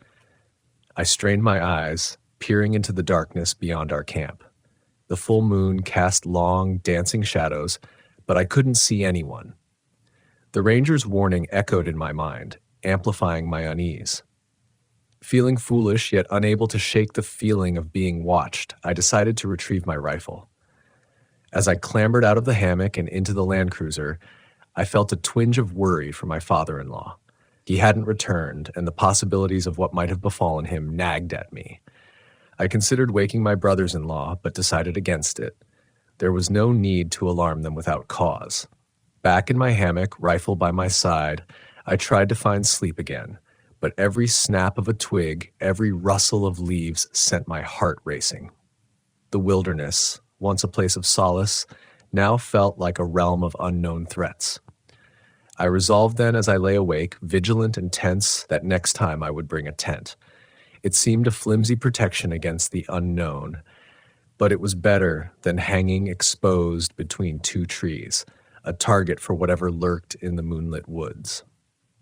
I strained my eyes, peering into the darkness beyond our camp. The full moon cast long, dancing shadows, but I couldn't see anyone. The ranger's warning echoed in my mind, amplifying my unease. Feeling foolish yet unable to shake the feeling of being watched, I decided to retrieve my rifle. As I clambered out of the hammock and into the Land Cruiser, I felt a twinge of worry for my father-in-law. He hadn't returned, and the possibilities of what might have befallen him nagged at me. I considered waking my brothers-in-law, but decided against it. There was no need to alarm them without cause. Back in my hammock, rifle by my side, I tried to find sleep again, but every snap of a twig, every rustle of leaves sent my heart racing. The wilderness, once a place of solace, now felt like a realm of unknown threats. I resolved then as I lay awake, vigilant and tense, that next time I would bring a tent. It seemed a flimsy protection against the unknown, but it was better than hanging exposed between two trees, a target for whatever lurked in the moonlit woods.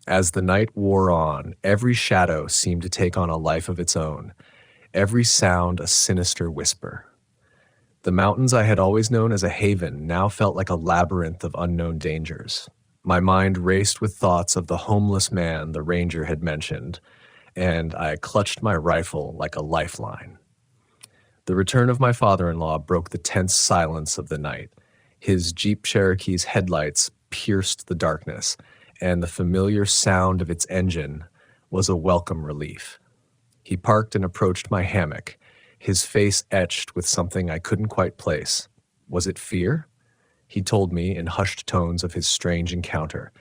As the night wore on, every shadow seemed to take on a life of its own, every sound a sinister whisper. The mountains I had always known as a haven now felt like a labyrinth of unknown dangers. My mind raced with thoughts of the homeless man the ranger had mentioned, and I clutched my rifle like a lifeline. The return of my father-in-law broke the tense silence of the night. His Jeep Cherokee's headlights pierced the darkness, and the familiar sound of its engine was a welcome relief. He parked and approached my hammock, his face etched with something I couldn't quite place. Was it fear? He told me in hushed tones of his strange encounter.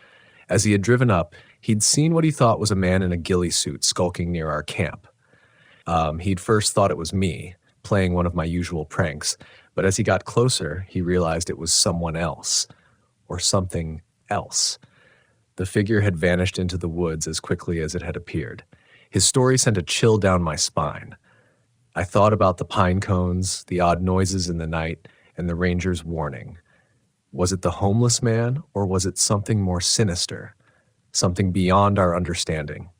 As he had driven up, he'd seen what he thought was a man in a ghillie suit skulking near our camp. He'd first thought it was me, playing one of my usual pranks, but as he got closer, he realized it was someone else, or something else. The figure had vanished into the woods as quickly as it had appeared. His story sent a chill down my spine. I thought about the pine cones, the odd noises in the night, and the ranger's warning. Was it the homeless man, or was it something more sinister, something beyond our understanding?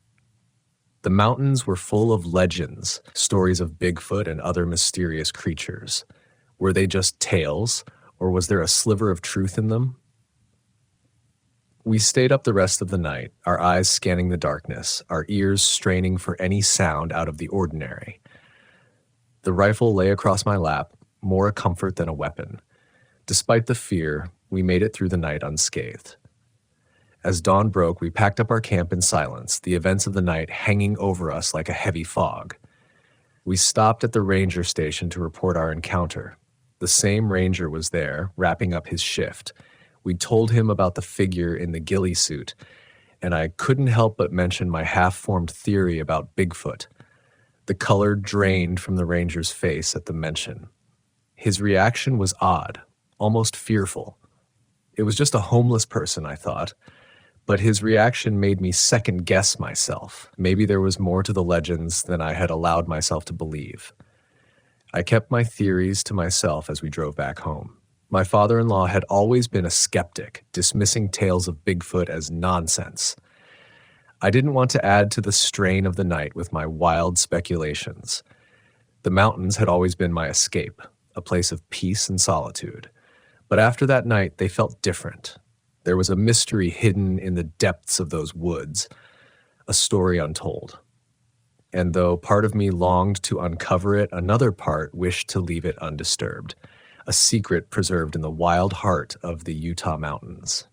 The mountains were full of legends, stories of Bigfoot and other mysterious creatures. Were they just tales, or was there a sliver of truth in them? We stayed up the rest of the night, our eyes scanning the darkness, our ears straining for any sound out of the ordinary. The rifle lay across my lap, more a comfort than a weapon. Despite the fear, we made it through the night unscathed. As dawn broke, we packed up our camp in silence, the events of the night hanging over us like a heavy fog. We stopped at the ranger station to report our encounter. The same ranger was there, wrapping up his shift. We told him about the figure in the ghillie suit, and I couldn't help but mention my half-formed theory about Bigfoot. The color drained from the ranger's face at the mention. His reaction was odd, almost fearful. It was just a homeless person, I thought, but his reaction made me second-guess myself. Maybe there was more to the legends than I had allowed myself to believe. I kept my theories to myself as we drove back home. My father-in-law had always been a skeptic, dismissing tales of Bigfoot as nonsense. I didn't want to add to the strain of the night with my wild speculations. The mountains had always been my escape, a place of peace and solitude. But after that night, they felt different. There was a mystery hidden in the depths of those woods, a story untold. And though part of me longed to uncover it, another part wished to leave it undisturbed, a secret preserved in the wild heart of the Utah mountains.